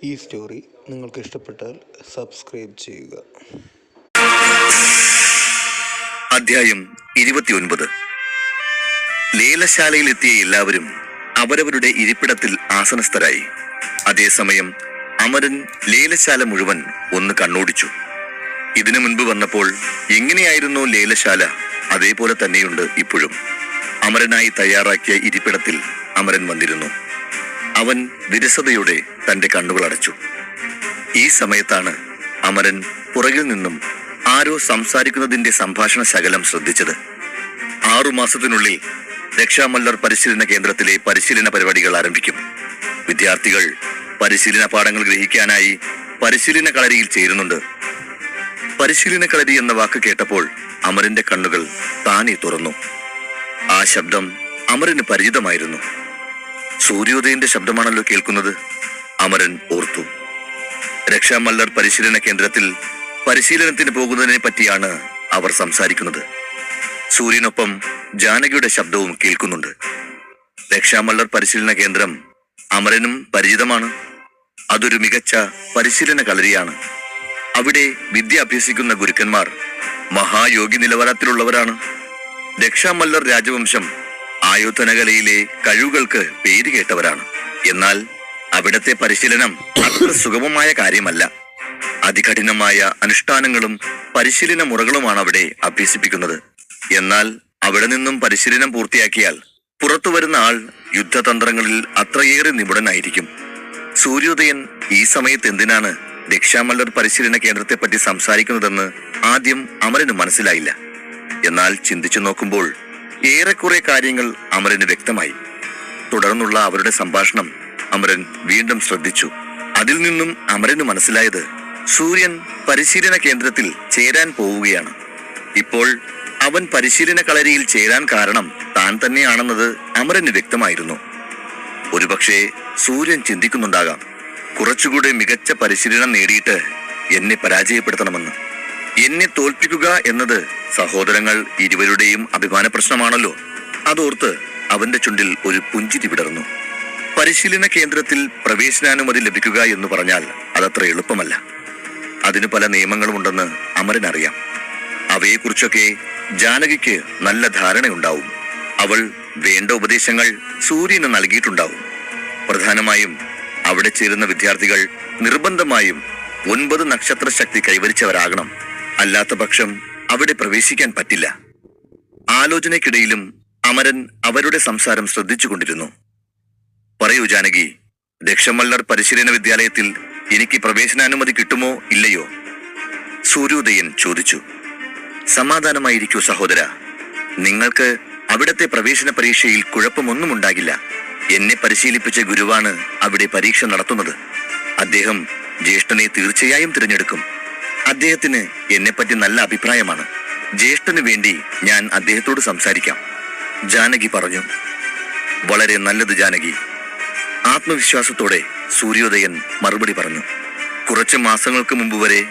ഈ സ്റ്റോറി നിങ്ങൾക്ക് ഇഷ്ടപ്പെട്ടാൽ സബ്സ്ക്രൈബ് ചെയ്യുക. അധ്യായം 29. ലേലശാലയിലെത്തിയ എല്ലാവരും അവരവരുടെ ഇരിപ്പിടത്തിൽ ആസനസ്ഥരായി. അതേസമയം അമരൻ ലേലശാല മുഴുവൻ ഒന്ന് കണ്ണോടിച്ചു. ഇതിനു മുൻപ് വന്നപ്പോൾ എങ്ങനെയായിരുന്നോ ലേലശാല, അതേപോലെ തന്നെയുണ്ട് ഇപ്പോഴും. അമരനായി തയ്യാറാക്കിയ ഇരിപ്പിടത്തിൽ അമരൻ വന്നിരുന്നു. അവൻ വിരസതയോടെ തന്റെ കണ്ണുകൾ അടച്ചു. ഈ സമയത്താണ് അമരൻ പുറകിൽ നിന്നും ആരോ സംസാരിക്കുന്നതിന്റെ സംഭാഷണ ശകലം ശ്രദ്ധിച്ചത്. 6 മാസത്തിനുള്ളിൽ രക്ഷാമല്ലർ പരിശീലന കേന്ദ്രത്തിലെ പരിശീലന പരിപാടികൾ ആരംഭിക്കും. വിദ്യാർത്ഥികൾ പരിശീലന പാഠങ്ങൾ ഗ്രഹിക്കാനായി പരിശീലന കളരിയിൽ ചേരുന്നുണ്ട്. പരിശീലന കളരി എന്ന വാക്ക് കേട്ടപ്പോൾ അമരന്റെ കണ്ണുകൾ താനെ തുറന്നു. ആ ശബ്ദം അമരന് പരിചിതമായിരുന്നു. സൂര്യോദയന്റെ ശബ്ദമാണല്ലോ കേൾക്കുന്നത്, അമരൻ ഓർത്തു. രക്ഷാമല്ലർ പരിശീലന കേന്ദ്രത്തിൽ പരിശീലനത്തിന് പോകുന്നതിനെ പറ്റിയാണ് അവർ സംസാരിക്കുന്നത്. സൂര്യനൊപ്പം ജാനകിയുടെ ശബ്ദവും കേൾക്കുന്നുണ്ട്. രക്ഷാമല്ലർ പരിശീലന കേന്ദ്രം അമരനും പരിചിതമാണ്. അതൊരു മികച്ച പരിശീലന കളരിയാണ്. അവിടെ വിദ്യ അഭ്യസിക്കുന്ന ഗുരുക്കന്മാർ മഹായോഗി നിലവാരത്തിലുള്ളവരാണ്. രക്ഷാമല്ലർ രാജവംശം ആയോധനകലയിലെ കഴിവുകൾക്ക് പേര് കേട്ടവരാണ്. എന്നാൽ അവിടത്തെ പരിശീലനം അത്ര സുഗമമായ കാര്യമല്ല. അതികഠിനമായ അനുഷ്ഠാനങ്ങളും പരിശീലന മുറകളുമാണ് അവിടെ അഭ്യസിപ്പിക്കുന്നത്. എന്നാൽ അവിടെ നിന്നും പരിശീലനം പൂർത്തിയാക്കിയാൽ പുറത്തു വരുന്ന ആൾ യുദ്ധതന്ത്രങ്ങളിൽ അത്രയേറെ നിപുണനായിരിക്കും. സൂര്യോദയൻ ഈ സമയത്ത് എന്തിനാണ് രക്ഷാമല്ലർ പരിശീലന കേന്ദ്രത്തെപ്പറ്റി സംസാരിക്കുന്നതെന്ന് ആദ്യം അമരന് മനസ്സിലായില്ല. എന്നാൽ ചിന്തിച്ചു നോക്കുമ്പോൾ ഏറെക്കുറെ കാര്യങ്ങൾ അമരന് വ്യക്തമായി. തുടർന്നുള്ള അവരുടെ സംഭാഷണം അമരൻ വീണ്ടും ശ്രദ്ധിച്ചു. അതിൽ നിന്നും അമരന് മനസ്സിലായത് സൂര്യൻ പരിശീലന കേന്ദ്രത്തിൽ ചേരാൻ പോവുകയാണ്. ഇപ്പോൾ അവൻ പരിശീലന കളരിയിൽ ചേരാൻ കാരണം താൻ തന്നെയാണെന്നത് അമരന് വ്യക്തമായിരുന്നു. ഒരുപക്ഷെ സൂര്യൻ ചിന്തിക്കുന്നുണ്ടാകാം, കുറച്ചുകൂടെ മികച്ച പരിശീലനം നേടിയിട്ട് എന്നെ പരാജയപ്പെടുത്തണമെന്ന്. എന്നെ തോൽപ്പിക്കുക എന്നത് സഹോദരങ്ങൾ ഇരുവരുടെയും അഭിമാന പ്രശ്നമാണല്ലോ. അതോർത്ത് അവന്റെ ചുണ്ടിൽ ഒരു പുഞ്ചിരി വിടർന്നു. പരിശീലന കേന്ദ്രത്തിൽ പ്രവേശനാനുമതി ലഭിക്കുക എന്ന് പറഞ്ഞാൽ അതത്ര എളുപ്പമല്ല. അതിന് പല നിയമങ്ങളുമുണ്ടെന്ന് അമരൻ അറിയാം. അവയെക്കുറിച്ചൊക്കെ ജാനകിക്ക് നല്ല ധാരണയുണ്ടാവും. അവൾ വേണ്ട ഉപദേശങ്ങൾ സൂര്യന് നൽകിയിട്ടുണ്ടാവും. പ്രധാനമായും അവിടെ ചേരുന്ന വിദ്യാർത്ഥികൾ നിർബന്ധമായും 9 നക്ഷത്ര ശക്തി കൈവരിച്ചവരാകണം. അല്ലാത്ത പക്ഷം അവിടെ പ്രവേശിക്കാൻ പറ്റില്ല. ആലോചനയ്ക്കിടയിലും അമരൻ അവരുടെ സംസാരം ശ്രദ്ധിച്ചുകൊണ്ടിരുന്നു. പറയൂ ജാനകി, രക്ഷാമല്ലർ പരിശീലന വിദ്യാലയത്തിൽ എനിക്ക് പ്രവേശനാനുമതി കിട്ടുമോ ഇല്ലയോ? സൂര്യോദയൻ ചോദിച്ചു. സമാധാനമായിരിക്കൂ സഹോദര, നിങ്ങൾക്ക് അവിടത്തെ പ്രവേശന പരീക്ഷയിൽ കുഴപ്പമൊന്നും ഉണ്ടാകില്ല. എന്നെ പരിശീലിപ്പിച്ച ഗുരുവാണ് അവിടെ പരീക്ഷ നടത്തുന്നത്. അദ്ദേഹം ജ്യേഷ്ഠനെ തീർച്ചയായും തിരഞ്ഞെടുക്കും. അദ്ദേഹത്തിന് എന്നെപ്പറ്റി നല്ല അഭിപ്രായമാണ്. ജ്യേഷ്ഠന് വേണ്ടി ഞാൻ അദ്ദേഹത്തോട് സംസാരിക്കാം, ജാനകി പറഞ്ഞു. വളരെ നല്ലത് ജാനകി, ആത്മവിശ്വാസത്തോടെ സൂര്യോദയൻ മറുപടി പറഞ്ഞു. കുറച്ച് മാസങ്ങൾക്ക് മുമ്പ് വരെ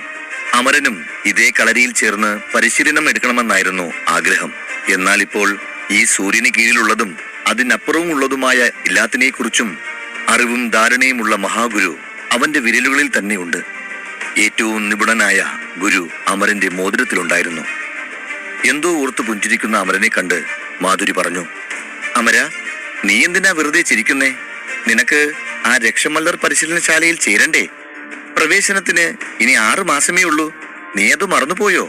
അമരനും ഇതേ കളരിയിൽ ചേർന്ന് പരിശീലനം എടുക്കണമെന്നായിരുന്നു ആഗ്രഹം. എന്നാൽ ഇപ്പോൾ ഈ സൂര്യന് കീഴിലുള്ളതും അതിനപ്പുറവും ഉള്ളതുമായ എല്ലാത്തിനെക്കുറിച്ചും അറിവും ധാരണയുമുള്ള മഹാഗുരു അവന്റെ വിരലുകളിൽ തന്നെയുണ്ട്. ഏറ്റവും നിപുണനായ ഗുരു അമരന്റെ മോതിരത്തിലുണ്ടായിരുന്നു. എന്തോ ഓർത്ത് പുഞ്ചിരിക്കുന്ന അമരനെ കണ്ട് മാധുരി പറഞ്ഞു, അമര, നീ എന്തിനാ വെറുതെ ചിരിക്കുന്നേ? നിനക്ക് ആ രക്ഷാമല്ലർ പരിശീലനശാലയിൽ ചേരണ്ടേ? പ്രവേശനത്തിന് ഇനി 6 മാസമേ ഉള്ളൂ. നീ അത് മറന്നുപോയോ?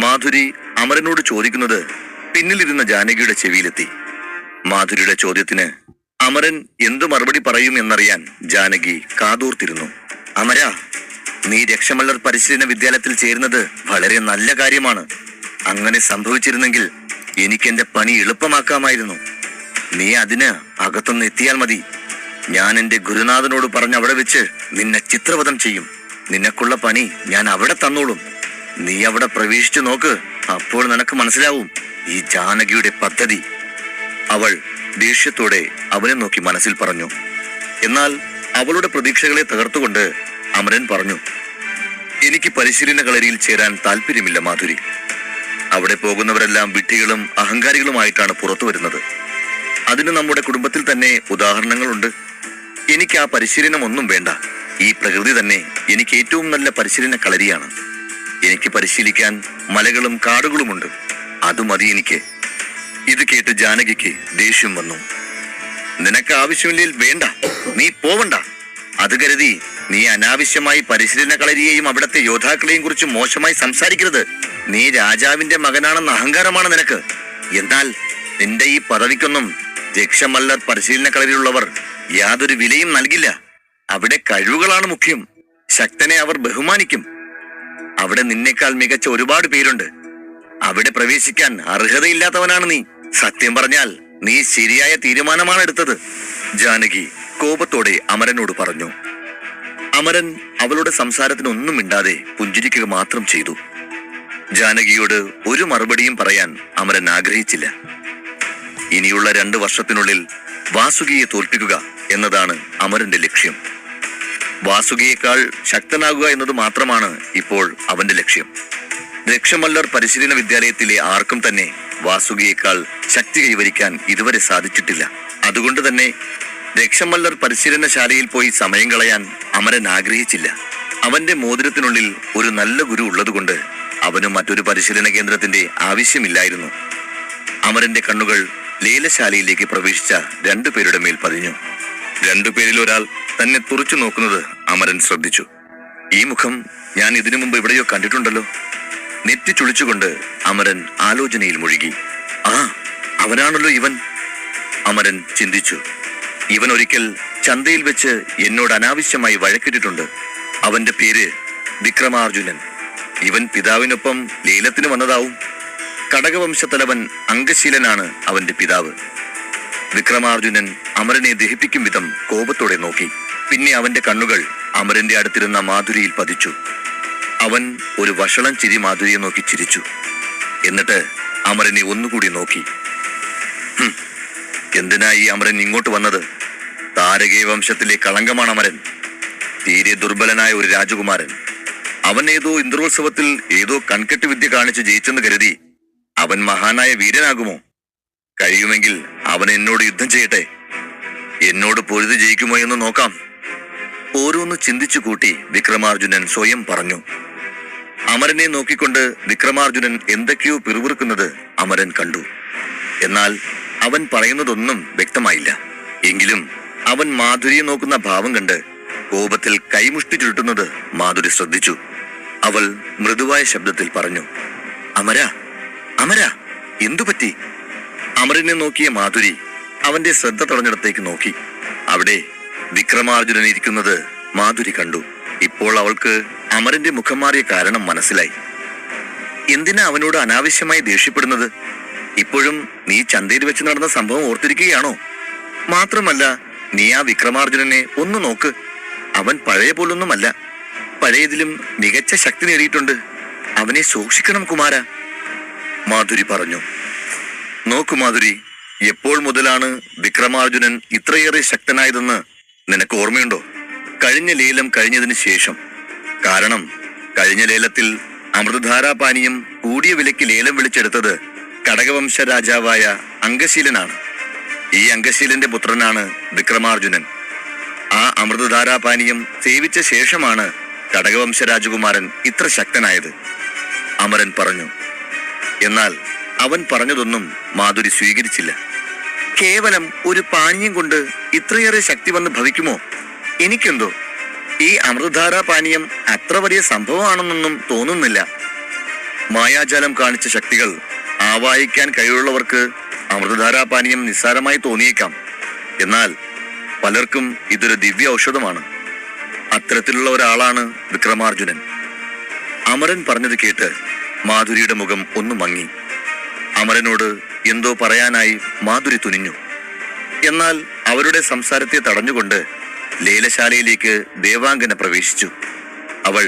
മാധുരി അമരനോട് ചോദിക്കുന്നത് പിന്നിലിരുന്ന ജാനകിയുടെ ചെവിയിലെത്തി. മാധുരിയുടെ ചോദ്യത്തിന് അമരൻ എന്തു മറുപടി പറയും എന്നറിയാൻ ജാനകി കാതോർത്തിരുന്നു. അമര, നീ രക്ഷാമല്ലർ പരിശീലന വിദ്യാലയത്തിൽ ചേരുന്നത് വളരെ നല്ല കാര്യമാണ്. അങ്ങനെ സംഭവിച്ചിരുന്നെങ്കിൽ എനിക്ക് എന്റെ പണി എളുപ്പമാക്കാമായിരുന്നു. നീ അതിന് അകത്തൊന്ന് എത്തിയാൽ മതി. ഞാൻ എന്റെ ഗുരുനാഥനോട് പറഞ്ഞ് അവിടെ വെച്ച് നിന്നെ ചിത്രവധം ചെയ്യും. നിനക്കുള്ള പണി ഞാൻ അവിടെ തന്നോളും. നീ അവിടെ പ്രവേശിച്ചു നോക്ക്, അപ്പോൾ നിനക്ക് മനസ്സിലാവും ഈ ജാനകിയുടെ പദ്ധതി. അവൾ ദേഷ്യത്തോടെ അവനെ നോക്കി മനസ്സിൽ പറഞ്ഞു. എന്നാൽ അവളുടെ പ്രതീക്ഷകളെ തകർത്തുകൊണ്ട് അമരൻ പറഞ്ഞു, എനിക്ക് പരിശീലന കളരിയിൽ ചേരാൻ താല്പര്യമില്ല മാധുരി. അവിടെ പോകുന്നവരെല്ലാം വിഡ്ഢികളും അഹങ്കാരികളുമായിട്ടാണ് പുറത്തു വരുന്നത്. അതിന് നമ്മുടെ കുടുംബത്തിൽ തന്നെ ഉദാഹരണങ്ങളുണ്ട്. എനിക്ക് ആ പരിശീലനം ഒന്നും വേണ്ട. ഈ പ്രകൃതി തന്നെ എനിക്ക് ഏറ്റവും നല്ല പരിശീലന കളരിയാണ്. എനിക്ക് പരിശീലിക്കാൻ മലകളും കാടുകളുമുണ്ട്. അത് മതി എനിക്ക്. ഇത് കേട്ട് ജാനകിക്ക് ദേഷ്യം വന്നു. നിനക്ക് ആവശ്യമില്ലെങ്കിൽ വേണ്ട, നീ പോവണ്ട. അത് കരുതി നീ അനാവശ്യമായി പരിശീലന കളരിയെയും അവിടത്തെ യോദ്ധാക്കളെയും കുറിച്ച് മോശമായി സംസാരിക്കരുത്. നീ രാജാവിന്റെ മകനാണെന്ന അഹങ്കാരമാണ് നിനക്ക്. എന്നാൽ നിന്റെ ഈ പദവിക്കൊന്നും രക്ഷമല്ലർ പരിശീലന കളരിയിലുള്ളവർ യാതൊരു വിലയും നൽകില്ല. അവിടെ കഴിവുകളാണ് മുഖ്യം. ശക്തനെ അവർ ബഹുമാനിക്കും. അവിടെ നിന്നേക്കാൾ മികച്ച ഒരുപാട് പേരുണ്ട്. അവിടെ പ്രവേശിക്കാൻ അർഹതയില്ലാത്തവനാണ് നീ. സത്യം പറഞ്ഞാൽ നീ ശരിയായ തീരുമാനമാണ് എടുത്തത്. ജാനകി കോപത്തോടെ അമരനോട് പറഞ്ഞു. അമരൻ അവളുടെ സംസാരത്തിനൊന്നും മിണ്ടാതെ പുഞ്ചിരിക്കുക മാത്രം ചെയ്തു. ജാനകിയോട് ഒരു മറുപടിയും പറയാൻ അമരൻ ആഗ്രഹിച്ചില്ല. ഇനിയുള്ള 2 വർഷത്തിനുള്ളിൽ വാസുകിയെ തോൽപ്പിക്കുക എന്നതാണ് അമരന്റെ ലക്ഷ്യം. വാസുകിയേക്കാൾ ശക്തനാകുക എന്നത് മാത്രമാണ് ഇപ്പോൾ അവന്റെ ലക്ഷ്യം. രക്ഷമല്ലർ പരിശീലന വിദ്യാലയത്തിലെ ആർക്കും തന്നെ വാസുകിയേക്കാൾ ശക്തി കൈവരിക്കാൻ ഇതുവരെ സാധിച്ചിട്ടില്ല. അതുകൊണ്ട് തന്നെ രക്ഷമല്ലർ പരിശീലനശാലയിൽ പോയി സമയം കളയാൻ അമരൻ ആഗ്രഹിച്ചില്ല. അവന്റെ മോതിരത്തിനുള്ളിൽ ഒരു നല്ല ഗുരു ഉള്ളതുകൊണ്ട് അവന് മറ്റൊരു പരിശീലന കേന്ദ്രത്തിന്റെ ആവശ്യമില്ലായിരുന്നു. അമരന്റെ കണ്ണുകൾ ലേലശാലയിലേക്ക് പ്രവേശിച്ച 2 പേരുടെ മേൽ പതിഞ്ഞു. 2 പേരിൽ ഒരാൾ തന്നെ തുറച്ചു നോക്കുന്നത് അമരൻ ശ്രദ്ധിച്ചു. ഈ മുഖം ഞാൻ ഇതിനു മുമ്പ് എവിടെയോ കണ്ടിട്ടുണ്ടല്ലോ. നെറ്റി ചുളിച്ചുകൊണ്ട് അമരൻ ആലോചനയിൽ മുഴുകി. ആ, അവനാണല്ലോ ഇവൻ. അമരൻ ചിന്തിച്ചു. ഇവൻ ഒരിക്കൽ ചന്തയിൽ വെച്ച് എന്നോട് അനാവശ്യമായി വഴക്കിട്ടിട്ടുണ്ട്. അവന്റെ പേര് വിക്രമാർജുനൻ. ഇവൻ പിതാവിനൊപ്പം ലേലത്തിന് വന്നതാവും. കടകവംശത്തലവൻ അംഗശീലനാണ് അവന്റെ പിതാവ്. വിക്രമാർജുനൻ അമരനെ ദഹിപ്പിക്കും വിധം കോപത്തോടെ നോക്കി. പിന്നെ അവന്റെ കണ്ണുകൾ അമരന്റെ അടുത്തിരുന്ന മാധുരിയിൽ പതിച്ചു. അവൻ ഒരു വഷളം ചിരി മാധുരിയെ നോക്കി ചിരിച്ചു. എന്നിട്ട് അമരനെ ഒന്നുകൂടി നോക്കി. എന്തിനായി അമരൻ ഇങ്ങോട്ട് വന്നത്? താരകീയ വംശത്തിലെ കളങ്കമാണ് അമരൻ. തീരെ ദുർബലനായ ഒരു രാജകുമാരൻ. അവൻ ഏതോ ഇന്ദ്രോത്സവത്തിൽ ഏതോ കൺകെട്ട് വിദ്യ കാണിച്ച് ജയിച്ചെന്ന് കരുതി അവൻ മഹാനായ വീരനാകുമോ? കഴിയുമെങ്കിൽ അവൻ എന്നോട് യുദ്ധം ചെയ്യട്ടെ. എന്നോട് പൊരുതി ജയിക്കുമോ എന്ന് നോക്കാം. ഓരോന്ന് ചിന്തിച്ചു കൂട്ടി വിക്രമാർജുനൻ സ്വയം പറഞ്ഞു. അമരനെ നോക്കിക്കൊണ്ട് വിക്രമാർജുനൻ എന്തൊക്കെയോ പിറുപിറുക്കുന്നത് അമരൻ കണ്ടു. എന്നാൽ അവൻ പറയുന്നതൊന്നും വ്യക്തമായില്ല. എങ്കിലും അവൻ മാധുരിയെ നോക്കുന്ന ഭാവം കണ്ട് കോപത്തിൽ കൈമുഷ്ടി ചുരുട്ടുന്നത് മാധുരി ശ്രദ്ധിച്ചു. അവൾ മൃദുവായ ശബ്ദത്തിൽ പറഞ്ഞു, അമര, അമര, എന്തുപറ്റി? അമരനെ നോക്കിയ മാധുരി അവന്റെ ശ്രദ്ധ തടഞ്ഞിടത്തേക്ക് നോക്കി. അവിടെ വിക്രമാർജുനൻ ഇരിക്കുന്നത് മാധുരി കണ്ടു. ഇപ്പോൾ അവൾക്ക് അമരന്റെ മുഖം മാറിയ കാരണം മനസ്സിലായി. എന്തിനാ അവനോട് അനാവശ്യമായി ദേഷ്യപ്പെടുന്നത്? ഇപ്പോഴും നീ ചന്തയിൽ വെച്ച് നടന്ന സംഭവം ഓർത്തിരിക്കുകയാണോ? മാത്രമല്ല, നീ ആ വിക്രമാർജുനനെ ഒന്ന് നോക്ക്. അവൻ പഴയ പോലൊന്നുമല്ല. പഴയതിലും മികച്ച ശക്തി നേടിയിട്ടുണ്ട്. അവനെ സൂക്ഷിക്കണം കുമാര. മാധുരി പറഞ്ഞു. നോക്കു മാധുരി, എപ്പോൾ മുതലാണ് വിക്രമാർജുനൻ ഇത്രയേറെ ശക്തനായതെന്ന് നിനക്ക് ഓർമ്മയുണ്ടോ? കഴിഞ്ഞ ലേലം കഴിഞ്ഞതിന് ശേഷം. കാരണം കഴിഞ്ഞ ലേലത്തിൽ അമൃതധാരാപാനീയം കൂടിയ വിലയ്ക്ക് ലേലം വിളിച്ചെടുത്തത് കടകവംശ രാജാവായ അംഗശീലനാണ്. ഈ അംഗശീലന്റെ പുത്രനാണ് വിക്രമാർജുനൻ. ആ അമൃതധാരാപാനീയം സേവിച്ച ശേഷമാണ് കടകവംശ രാജകുമാരൻ ഇത്ര ശക്തനായത്. അമരൻ പറഞ്ഞു. എന്നാൽ അവൻ പറഞ്ഞതൊന്നും മാധുരി സ്വീകരിച്ചില്ല. കേവലം ഒരു പാനീയം കൊണ്ട് ഇത്രയേറെ ശക്തി വന്ന് ഭവിക്കുമോ? എനിക്കെന്തോ ഈ അമൃതധാരാപാനീയം അത്ര വലിയ സംഭവമാണെന്നൊന്നും തോന്നുന്നില്ല. മായാജാലം കാണിച്ച ശക്തികൾ ആവാഹിക്കാൻ കഴിവുള്ളവർക്ക് അമൃതധാരാപാനീയം നിസ്സാരമായി തോന്നിയേക്കാം. എന്നാൽ പലർക്കും ഇതൊരു ദിവ്യ ഔഷധമാണ്. അത്തരത്തിലുള്ള ഒരാളാണ് വിക്രമാർജുനൻ. അമരൻ പറഞ്ഞത് കേട്ട് മാധുരിയുടെ മുഖം ഒന്ന് മങ്ങി. അമരനോട് എന്തോ പറയാനായി മാധുരി തുനിഞ്ഞു. എന്നാൽ അവരുടെ സംസാരത്തെ തടഞ്ഞുകൊണ്ട് ലേലശാലയിലേക്ക് ദേവാംഗന പ്രവേശിച്ചു. അവൾ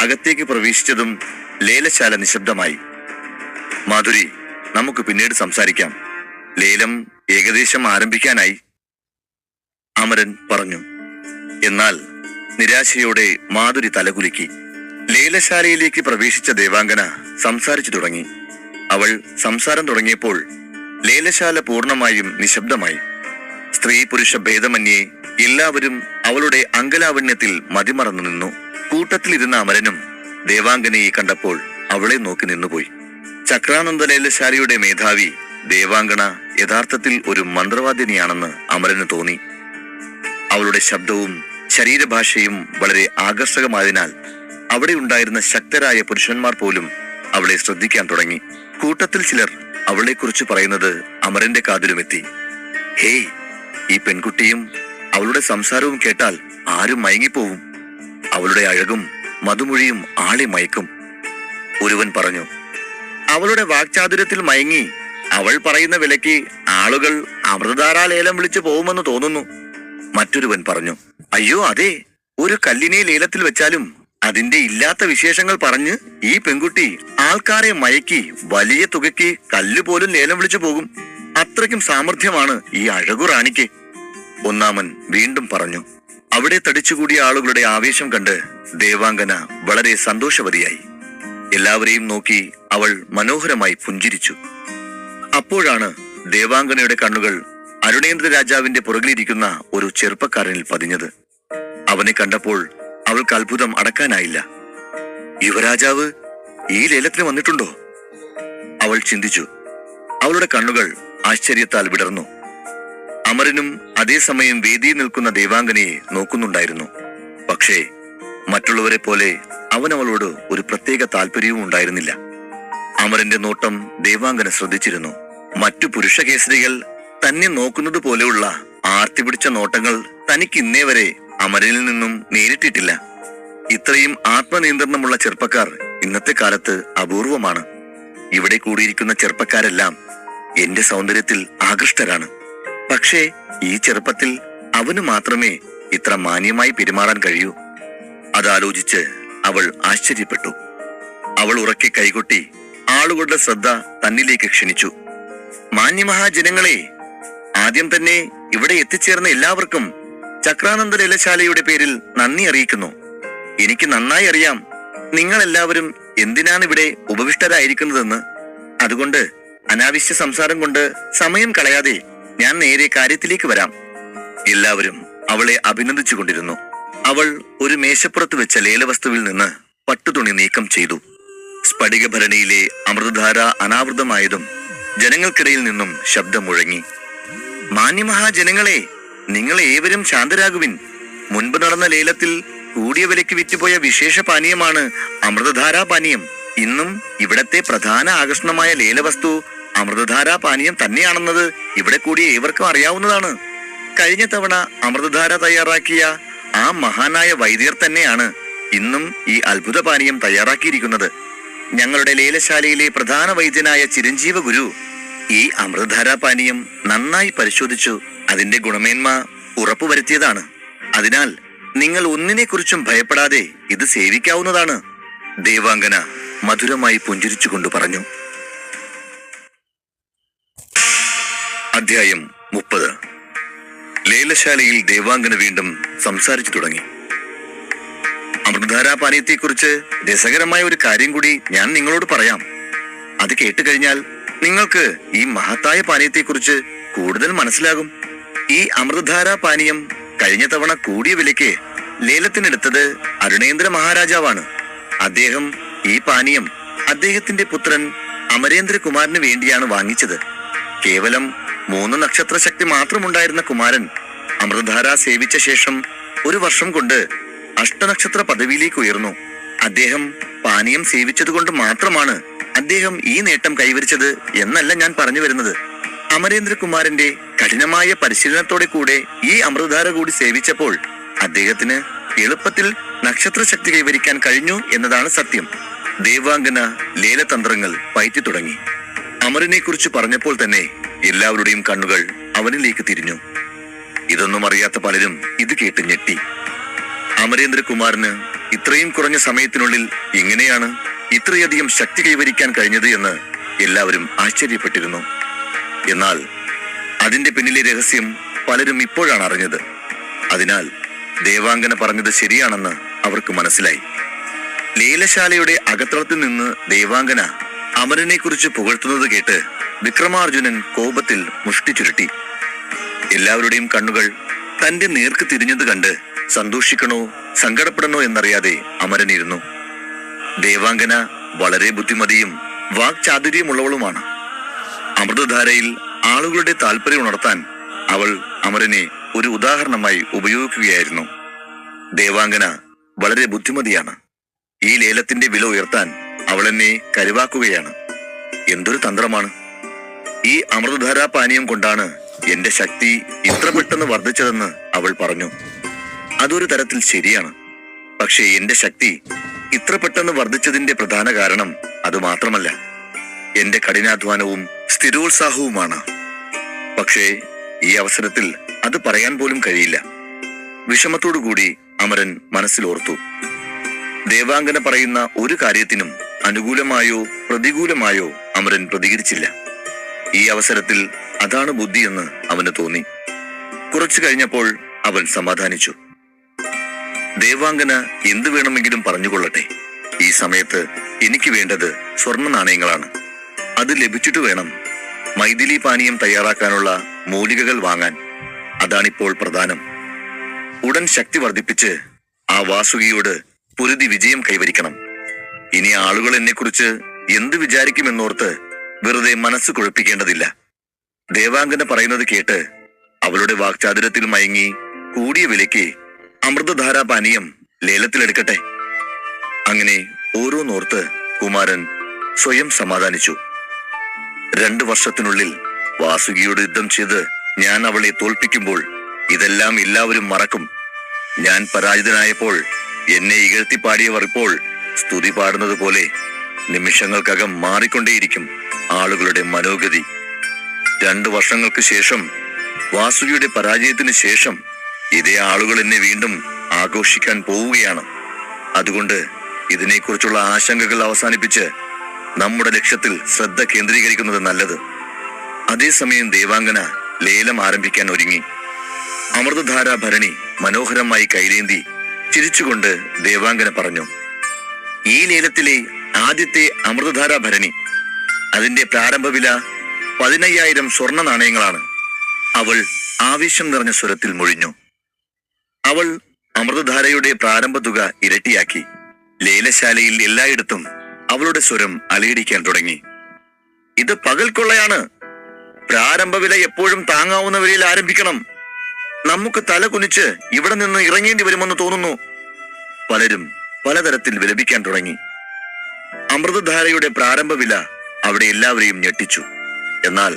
അകത്തേക്ക് പ്രവേശിച്ചതും ലേലശാല നിശബ്ദമായി. മാധുരി, നമുക്ക് പിന്നീട് സംസാരിക്കാം. ലേലം ഏകദേശം ആരംഭിക്കാനായി, അമരൻ പറഞ്ഞു. എന്നാൽ നിരാശയോടെ മാധുരി തലകുലുക്കി. ലേലശാലയിലേക്ക് പ്രവേശിച്ച ദേവാംഗന സംസാരിച്ചു തുടങ്ങി. അവൾ സംസാരം തുടങ്ങിയപ്പോൾ ലേലശാല പൂർണ്ണമായും നിശബ്ദമായി. സ്ത്രീ പുരുഷ ഭേദമന്യേ എല്ലാവരും അവളുടെ അങ്കലാവണ്യത്തിൽ മതിമറന്നു നിന്നു. കൂട്ടത്തിലിരുന്ന അമരനും ദേവാംഗനയെ കണ്ടപ്പോൾ അവളെ നോക്കി നിന്നുപോയി. ചക്രാനന്ദ ലേലശാലയുടെ മേധാവി ദേവാംഗന യഥാർത്ഥത്തിൽ ഒരു മന്ത്രവാദിനിയാണെന്ന് അമരന് തോന്നി. അവളുടെ ശബ്ദവും ശരീരഭാഷയും വളരെ ആകർഷകമായതിനാൽ അവിടെ ഉണ്ടായിരുന്ന ശക്തരായ പുരുഷന്മാർ പോലും അവളെ ശ്രദ്ധിക്കാൻ തുടങ്ങി. കൂട്ടത്തിൽ ചിലർ അവളെക്കുറിച്ച് പറയുന്നത് അമരന്റെ കാതിലുമെത്തി. ഹേയ്, ഈ പെൺകുട്ടിയും അവളുടെ സംസാരവും കേട്ടാൽ ആരും മയങ്ങിപ്പോവും. അവളുടെ അഴകും മധുമൊഴിയും ആളെ മയക്കും. ഒരുവൻ പറഞ്ഞു. അവളുടെ വാക്ചാതുര്യത്തിൽ മയങ്ങി അവൾ പറയുന്ന വിലയ്ക്ക് ആളുകൾ അമൃതധാരാ ലേലം വിളിച്ചു പോകുമെന്ന് തോന്നുന്നു. മറ്റൊരുവൻ പറഞ്ഞു. അയ്യോ അതെ, ഒരു കല്ലിനെ ലേലത്തിൽ വെച്ചാലും അതിന്റെ ഇല്ലാത്ത വിശേഷങ്ങൾ പറഞ്ഞ് ഈ പെൺകുട്ടി ആൾക്കാരെ മയക്കി വലിയ തുകയ്ക്ക് കല്ലുപോലും ലേലം വിളിച്ചു പോകും. അത്രയ്ക്കും സാമർഥ്യമാണ് ഈ അഴകു റാണിക്ക്. ഒന്നാമൻ വീണ്ടും പറഞ്ഞു. അവിടെ തടിച്ചുകൂടിയ ആളുകളുടെ ആവേശം കണ്ട് ദേവാംഗന വളരെ സന്തോഷവതിയായി. എല്ലാവരെയും നോക്കി അവൾ മനോഹരമായി പുഞ്ചിരിച്ചു. അപ്പോഴാണ് ദേവാംഗനയുടെ കണ്ണുകൾ അരുണേന്ദ്ര രാജാവിന്റെ പുറകിലിരിക്കുന്ന ഒരു ചെറുപ്പക്കാരനിൽ പതിഞ്ഞത്. അവനെ കണ്ടപ്പോൾ അവൾക്ക് അത്ഭുതം അടക്കാനായില്ല. യുവരാജാവ് ഈ ലേലത്തിന് വന്നിട്ടുണ്ടോ? അവൾ ചിന്തിച്ചു. അവളുടെ കണ്ണുകൾ ആശ്ചര്യത്താൽ വിടർന്നു. അമരനും അതേസമയം വേദിയിൽ നിൽക്കുന്ന ദേവാംഗനയെ നോക്കുന്നുണ്ടായിരുന്നു. പക്ഷേ മറ്റുള്ളവരെ പോലെ അവൻ അവളോട് ഒരു പ്രത്യേക താല്പര്യവും ഉണ്ടായിരുന്നില്ല. അമരന്റെ നോട്ടം ദേവാംഗന ശ്രദ്ധിച്ചിരുന്നു. മറ്റു പുരുഷ കേസരികൾ തന്നെ നോക്കുന്നത് പോലെയുള്ള ആർത്തി പിടിച്ച നോട്ടങ്ങൾ തനിക്ക് ഇന്നേ വരെ അമരനിൽ നിന്നും നേരിട്ടിട്ടില്ല. ഇത്രയും ആത്മനിയന്ത്രണമുള്ള ചെറുപ്പക്കാർ ഇന്നത്തെ കാലത്ത് അപൂർവമാണ്. ഇവിടെ കൂടിയിരിക്കുന്ന ചെറുപ്പക്കാരെല്ലാം എന്റെ സൗന്ദര്യത്തിൽ ആകൃഷ്ടരാണ്. പക്ഷേ ഈ ചെറുപ്പത്തിൽ അവന് മാത്രമേ ഇത്ര മാന്യമായി പെരുമാറാൻ കഴിയൂ. അതാലോചിച്ച് അവൾ ആശ്ചര്യപ്പെട്ടു. അവൾ ഉറക്കെ കൈകൊട്ടി ആളുകളുടെ ശ്രദ്ധ തന്നിലേക്ക് ക്ഷണിച്ചു. മാന്യമഹാജനങ്ങളെ, ആദ്യം തന്നെ ഇവിടെ എത്തിച്ചേർന്ന എല്ലാവർക്കും ചക്രാനന്ദ ലേലശാലയുടെ പേരിൽ നന്ദി അറിയിക്കുന്നു. എനിക്ക് നന്നായി അറിയാം നിങ്ങൾ എല്ലാവരും എന്തിനാണ് ഇവിടെ ഉപവിഷ്ടരായിരിക്കുന്നതെന്ന്. അതുകൊണ്ട് അനാവശ്യ സംസാരം കൊണ്ട് സമയം കളയാതെ ഞാൻ നേരെ കാര്യത്തിലേക്ക് വരാം. എല്ലാവരും അവളെ അഭിനന്ദിച്ചു കൊണ്ടിരുന്നു. അവൾ ഒരു മേശപ്പുറത്ത് വെച്ച ലേലവസ്തുവിൽ നിന്ന് പട്ടുതുണി നീക്കം ചെയ്തു. സ്ഫടികഭരണിയിലെ അമൃതധാര അനാവൃതമായതും ജനങ്ങൾക്കിടയിൽ നിന്നും ശബ്ദം മുഴങ്ങി. മാന്യമഹാജനങ്ങളെ, നിങ്ങൾ ഏവരും ശാന്തരാകുവിൻ. മുൻപ് നടന്ന ലേലത്തിൽ കൂടിയ വിലയ്ക്ക് വിറ്റുപോയ വിശേഷ പാനീയമാണ് അമൃതധാരാ പാനീയം. ഇന്നും ഇവിടത്തെ പ്രധാന ആകർഷണമായ ലേലവസ്തു അമൃതധാരാ പാനീയം തന്നെയാണെന്നത് ഇവിടെ കൂടിയ ഏവർക്കും അറിയാവുന്നതാണ്. കഴിഞ്ഞ തവണ അമൃതധാര തയ്യാറാക്കിയ ആ മഹാനായ വൈദ്യർ തന്നെയാണ് ഇന്നും ഈ അത്ഭുത പാനീയം തയ്യാറാക്കിയിരിക്കുന്നത്. ഞങ്ങളുടെ ലേലശാലയിലെ പ്രധാന വൈദ്യനായ ചിരഞ്ജീവ ഗുരു ഈ അമൃതധാരാ പാനീയം നന്നായി പരിശോധിച്ചു അതിന്റെ ഗുണമേന്മ ഉറപ്പുവരുത്തിയതാണ്. അതിനാൽ നിങ്ങൾ ഒന്നിനെക്കുറിച്ചും ഭയപ്പെടാതെ ഇത് സേവിക്കാവുന്നതാണ്. ദേവാംഗന മധുരമായി പുഞ്ചിരിച്ചുകൊണ്ട് പറഞ്ഞു. അധ്യായം 30. ലേലശാലയിൽ ദേവാംഗന വീണ്ടും സംസാരിച്ചു തുടങ്ങി. അമൃതധാരാ പാനീയത്തെക്കുറിച്ച് രസകരമായ ഒരു കാര്യം കൂടി ഞാൻ നിങ്ങളോട് പറയാം. അത് കേട്ടുകഴിഞ്ഞാൽ നിങ്ങൾക്ക് ഈ മഹത്തായ പാനീയത്തെക്കുറിച്ച് കൂടുതൽ മനസ്സിലാകും. ഈ അമൃതധാരാ പാനീയം കഴിഞ്ഞ തവണ കൂടിയ വിലയ്ക്ക് ലേലത്തിനെടുത്തത് അരുണേന്ദ്ര മഹാരാജാവാണ്. അദ്ദേഹം ഈ പാനീയം അദ്ദേഹത്തിന്റെ പുത്രൻ അമരേന്ദ്രകുമാരന് വേണ്ടിയാണ് വാങ്ങിച്ചത്. കേവലം 3 നക്ഷത്ര ശക്തി മാത്രമുണ്ടായിരുന്ന കുമാരൻ അമൃതധാര സേവിച്ച ശേഷം 1 വർഷം കൊണ്ട് അഷ്ടനക്ഷത്ര പദവിയിലേക്ക് ഉയർന്നു. അദ്ദേഹം പാനീയം സേവിച്ചതുകൊണ്ട് മാത്രമാണ് അദ്ദേഹം ഈ നേട്ടം കൈവരിച്ചത് എന്നല്ല ഞാൻ പറഞ്ഞു വരുന്നത്. അമരേന്ദ്രകുമാരന്റെ കഠിനമായ പരിശീലനത്തോടെ കൂടെ ഈ അമൃതധാര കൂടി സേവിച്ചപ്പോൾ അദ്ദേഹത്തിന് എളുപ്പത്തിൽ നക്ഷത്ര ശക്തി കൈവരിക്കാൻ കഴിഞ്ഞു എന്നതാണ് സത്യം. ദേവാംഗന ലേലതന്ത്രങ്ങൾ പയറ്റി തുടങ്ങി. അമരനെ കുറിച്ച് പറഞ്ഞപ്പോൾ തന്നെ എല്ലാവരുടെയും കണ്ണുകൾ അവനിലേക്ക് തിരിഞ്ഞു. ഇതൊന്നും അറിയാത്ത പലരും ഇത് കേട്ട് ഞെട്ടി. അമരേന്ദ്രകുമാരന് ഇത്രയും കുറഞ്ഞ സമയത്തിനുള്ളിൽ എങ്ങനെയാണ് ഇത്രയധികം ശക്തി കൈവരിക്കാൻ കഴിഞ്ഞത് എന്ന് എല്ലാവരും ആശ്ചര്യപ്പെട്ടിരുന്നു. എന്നാൽ അതിന്റെ പിന്നിലെ രഹസ്യം പലരും ഇപ്പോഴാണ് അറിഞ്ഞത്. അതിനാൽ ദേവാംഗന പറഞ്ഞത് ശരിയാണെന്ന് അവർക്ക് മനസ്സിലായി. ലേലശാലയുടെ അകത്തളത്തിൽ നിന്ന് ദേവാംഗന അമരനെ കുറിച്ച് പുകഴ്ത്തുന്നത് കേട്ട് വിക്രമാർജുനൻ കോപത്തിൽ മുഷ്ടി ചുരുട്ടി. എല്ലാവരുടെയും കണ്ണുകൾ തന്റെ നേർക്ക് തിരിഞ്ഞത് കണ്ട് സന്തോഷിക്കണോ സങ്കടപ്പെടണോ എന്നറിയാതെ അമരൻ ഇരുന്നു. ദേവാംഗന വളരെ ബുദ്ധിമതിയും വാക്ചാതുര്യമുള്ളവളുമാണ്. അമൃതധാരയിൽ ആളുകളുടെ താല്പര്യം ഉണർത്താൻ അവൾ അമരനെ ഒരു ഉദാഹരണമായി ഉപയോഗിക്കുകയായിരുന്നു. ദേവാംഗന വളരെ ബുദ്ധിമതിയാണ്. ഈ ലേലത്തിന്റെ വില ഉയർത്താൻ അവൾ എന്നെ കരുവാക്കുകയാണ്. എന്തൊരു തന്ത്രമാണ്! ഈ അമൃതധാരാ പാനീയം കൊണ്ടാണ് എന്റെ ശക്തി ഇത്ര പെട്ടെന്ന് വർദ്ധിച്ചതെന്ന് അവൾ പറഞ്ഞു. അതൊരു തരത്തിൽ ശരിയാണ്. പക്ഷേ എന്റെ ശക്തി ഇത്ര പെട്ടെന്ന് വർദ്ധിച്ചതിന്റെ പ്രധാന കാരണം അത് മാത്രമല്ല, എന്റെ കഠിനാധ്വാനവും സ്ഥിരോത്സാഹവുമാണ്. പക്ഷേ ഈ അവസരത്തിൽ അത് പറയാൻ പോലും കഴിയില്ല. വിഷമത്തോടുകൂടി അമരൻ മനസ്സിലോർത്തു. ദേവാംഗന പറയുന്ന ഒരു കാര്യത്തിനും അനുകൂലമായോ പ്രതികൂലമായോ അമരൻ പ്രതികരിച്ചില്ല. ഈ അവസരത്തിൽ അതാണ് ബുദ്ധിയെന്ന് അവന് തോന്നി. കുറച്ചു കഴിഞ്ഞപ്പോൾ അവൻ സമാധാനിച്ചു. ദേവാംഗന എന്തു വേണമെങ്കിലും പറഞ്ഞുകൊള്ളട്ടെ. ഈ സമയത്ത് എനിക്ക് വേണ്ടത് സ്വർണ്ണ നാണയങ്ങളാണ്. അത് ലഭിച്ചിട്ട് വേണം മൈഥിലി പാനീയം തയ്യാറാക്കാനുള്ള മൂലികകൾ വാങ്ങാൻ. അതാണിപ്പോൾ പ്രധാനം. ഉടൻ ശക്തി വർദ്ധിപ്പിച്ച് ആ വാസുകിയോട് പൊരുതി വിജയം കൈവരിക്കണം. ഇനി ആളുകൾ എന്നെക്കുറിച്ച് എന്ത് വിചാരിക്കുമെന്നോർത്ത് വെറുതെ മനസ്സ് കുഴപ്പിക്കേണ്ടതില്ല. ദേവാംഗന പറയുന്നത് കേട്ട് അവളുടെ വാക്ചാതുര്യത്തിൽ മയങ്ങി കൂടിയ വിലയ്ക്ക് അമൃതധാരാ പാനീയം ലേലത്തിലെടുക്കട്ടെ. അങ്ങനെ ഓരോന്നോർത്ത് കുമാരൻ സ്വയം സമാധാനിച്ചു. 2 വർഷത്തിനുള്ളിൽ വാസുകിയോട് യുദ്ധം ചെയ്ത് ഞാൻ അവളെ തോൽപ്പിക്കുമ്പോൾ ഇതെല്ലാം എല്ലാവരും മറക്കും. ഞാൻ പരാജിതനായപ്പോൾ എന്നെ ഇകഴ്ത്തിപ്പാടിയവർ ഇപ്പോൾ സ്തുതി പാടുന്നത് പോലെ നിമിഷങ്ങൾക്കകം മാറിക്കൊണ്ടേയിരിക്കും ആളുകളുടെ മനോഗതി. 2 വർഷങ്ങൾക്ക് ശേഷം, വാസുകിയുടെ പരാജയത്തിന് ശേഷം, ഇതേ ആളുകൾ എന്നെ വീണ്ടും ആഘോഷിക്കാൻ പോവുകയാണ്. അതുകൊണ്ട് ഇതിനെക്കുറിച്ചുള്ള ആശങ്കകൾ അവസാനിപ്പിച്ച് നമ്മുടെ ലക്ഷ്യത്തിൽ ശ്രദ്ധ കേന്ദ്രീകരിക്കുന്നത് നല്ലത്. അതേസമയം ദേവാംഗന ലേലം ആരംഭിക്കാൻ ഒരുങ്ങി. അമൃതധാരാ ഭരണി മനോഹരമായി കൈലേന്തി ചിരിച്ചുകൊണ്ട് ദേവാംഗന പറഞ്ഞു, ഈ ലേലത്തിലെ ആദ്യത്തെ അമൃതധാരാ ഭരണി, അതിന്റെ പ്രാരംഭ വില 15,000 സ്വർണ്ണ നാണയങ്ങളാണ്. അവൾ ആവേശം നിറഞ്ഞ സ്വരത്തിൽ മൊഴിഞ്ഞു. അവൾ അമൃതധാരയുടെ പ്രാരംഭ തുക ഇരട്ടിയാക്കി. ലേലശാലയിൽ എല്ലായിടത്തും അവളുടെ സ്വരം അലയടിക്കാൻ തുടങ്ങി. ഇത് പകൽക്കൊള്ളയാണ്. പ്രാരംഭ വില എപ്പോഴും താങ്ങാവുന്ന വിലയിൽ ആരംഭിക്കണം. നമുക്ക് തല കുനിച്ച് ഇവിടെ നിന്ന് ഇറങ്ങേണ്ടി വരുമെന്ന് തോന്നുന്നു. പലരും പലതരത്തിൽ വിലപിക്കാൻ തുടങ്ങി. അമൃതധാരയുടെ പ്രാരംഭ വില അവിടെ എല്ലാവരെയും ഞെട്ടിച്ചു. എന്നാൽ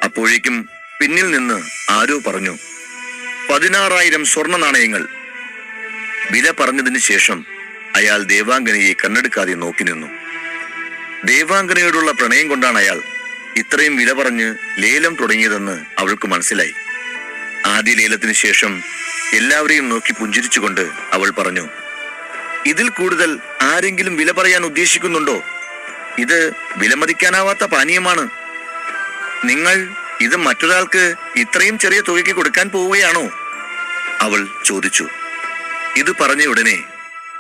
അപ്പോഴേക്കും പിന്നിൽ നിന്ന് ആരോ പറഞ്ഞു, 16,000 സ്വർണ്ണ നാണയങ്ങൾ. വില പറഞ്ഞതിന് ശേഷം അയാൾ ദേവാംഗനയെ കണ്ണെടുക്കാതെ നോക്കി നിന്നു. ദേവാംഗനയോടുള്ള പ്രണയം കൊണ്ടാണ് അയാൾ ഇത്രയും വില പറഞ്ഞ് ലേലം തുടങ്ങിയതെന്ന് അവൾക്ക് മനസ്സിലായി. ആദ്യ ലേലത്തിന് ശേഷം എല്ലാവരെയും നോക്കി പുഞ്ചിരിച്ചുകൊണ്ട് അവൾ പറഞ്ഞു, ഇതിൽ കൂടുതൽ ആരെങ്കിലും വില പറയാൻ ഉദ്ദേശിക്കുന്നുണ്ടോ? ഇത് വിലമതിക്കാനാവാത്ത പാനീയമാണ്. നിങ്ങൾ ഇത് മറ്റൊരാൾക്ക് ഇത്രയും ചെറിയ തുകയ്ക്ക് കൊടുക്കാൻ പോവുകയാണോ? അവൾ ചോദിച്ചു. ഇത് പറഞ്ഞ ഉടനെ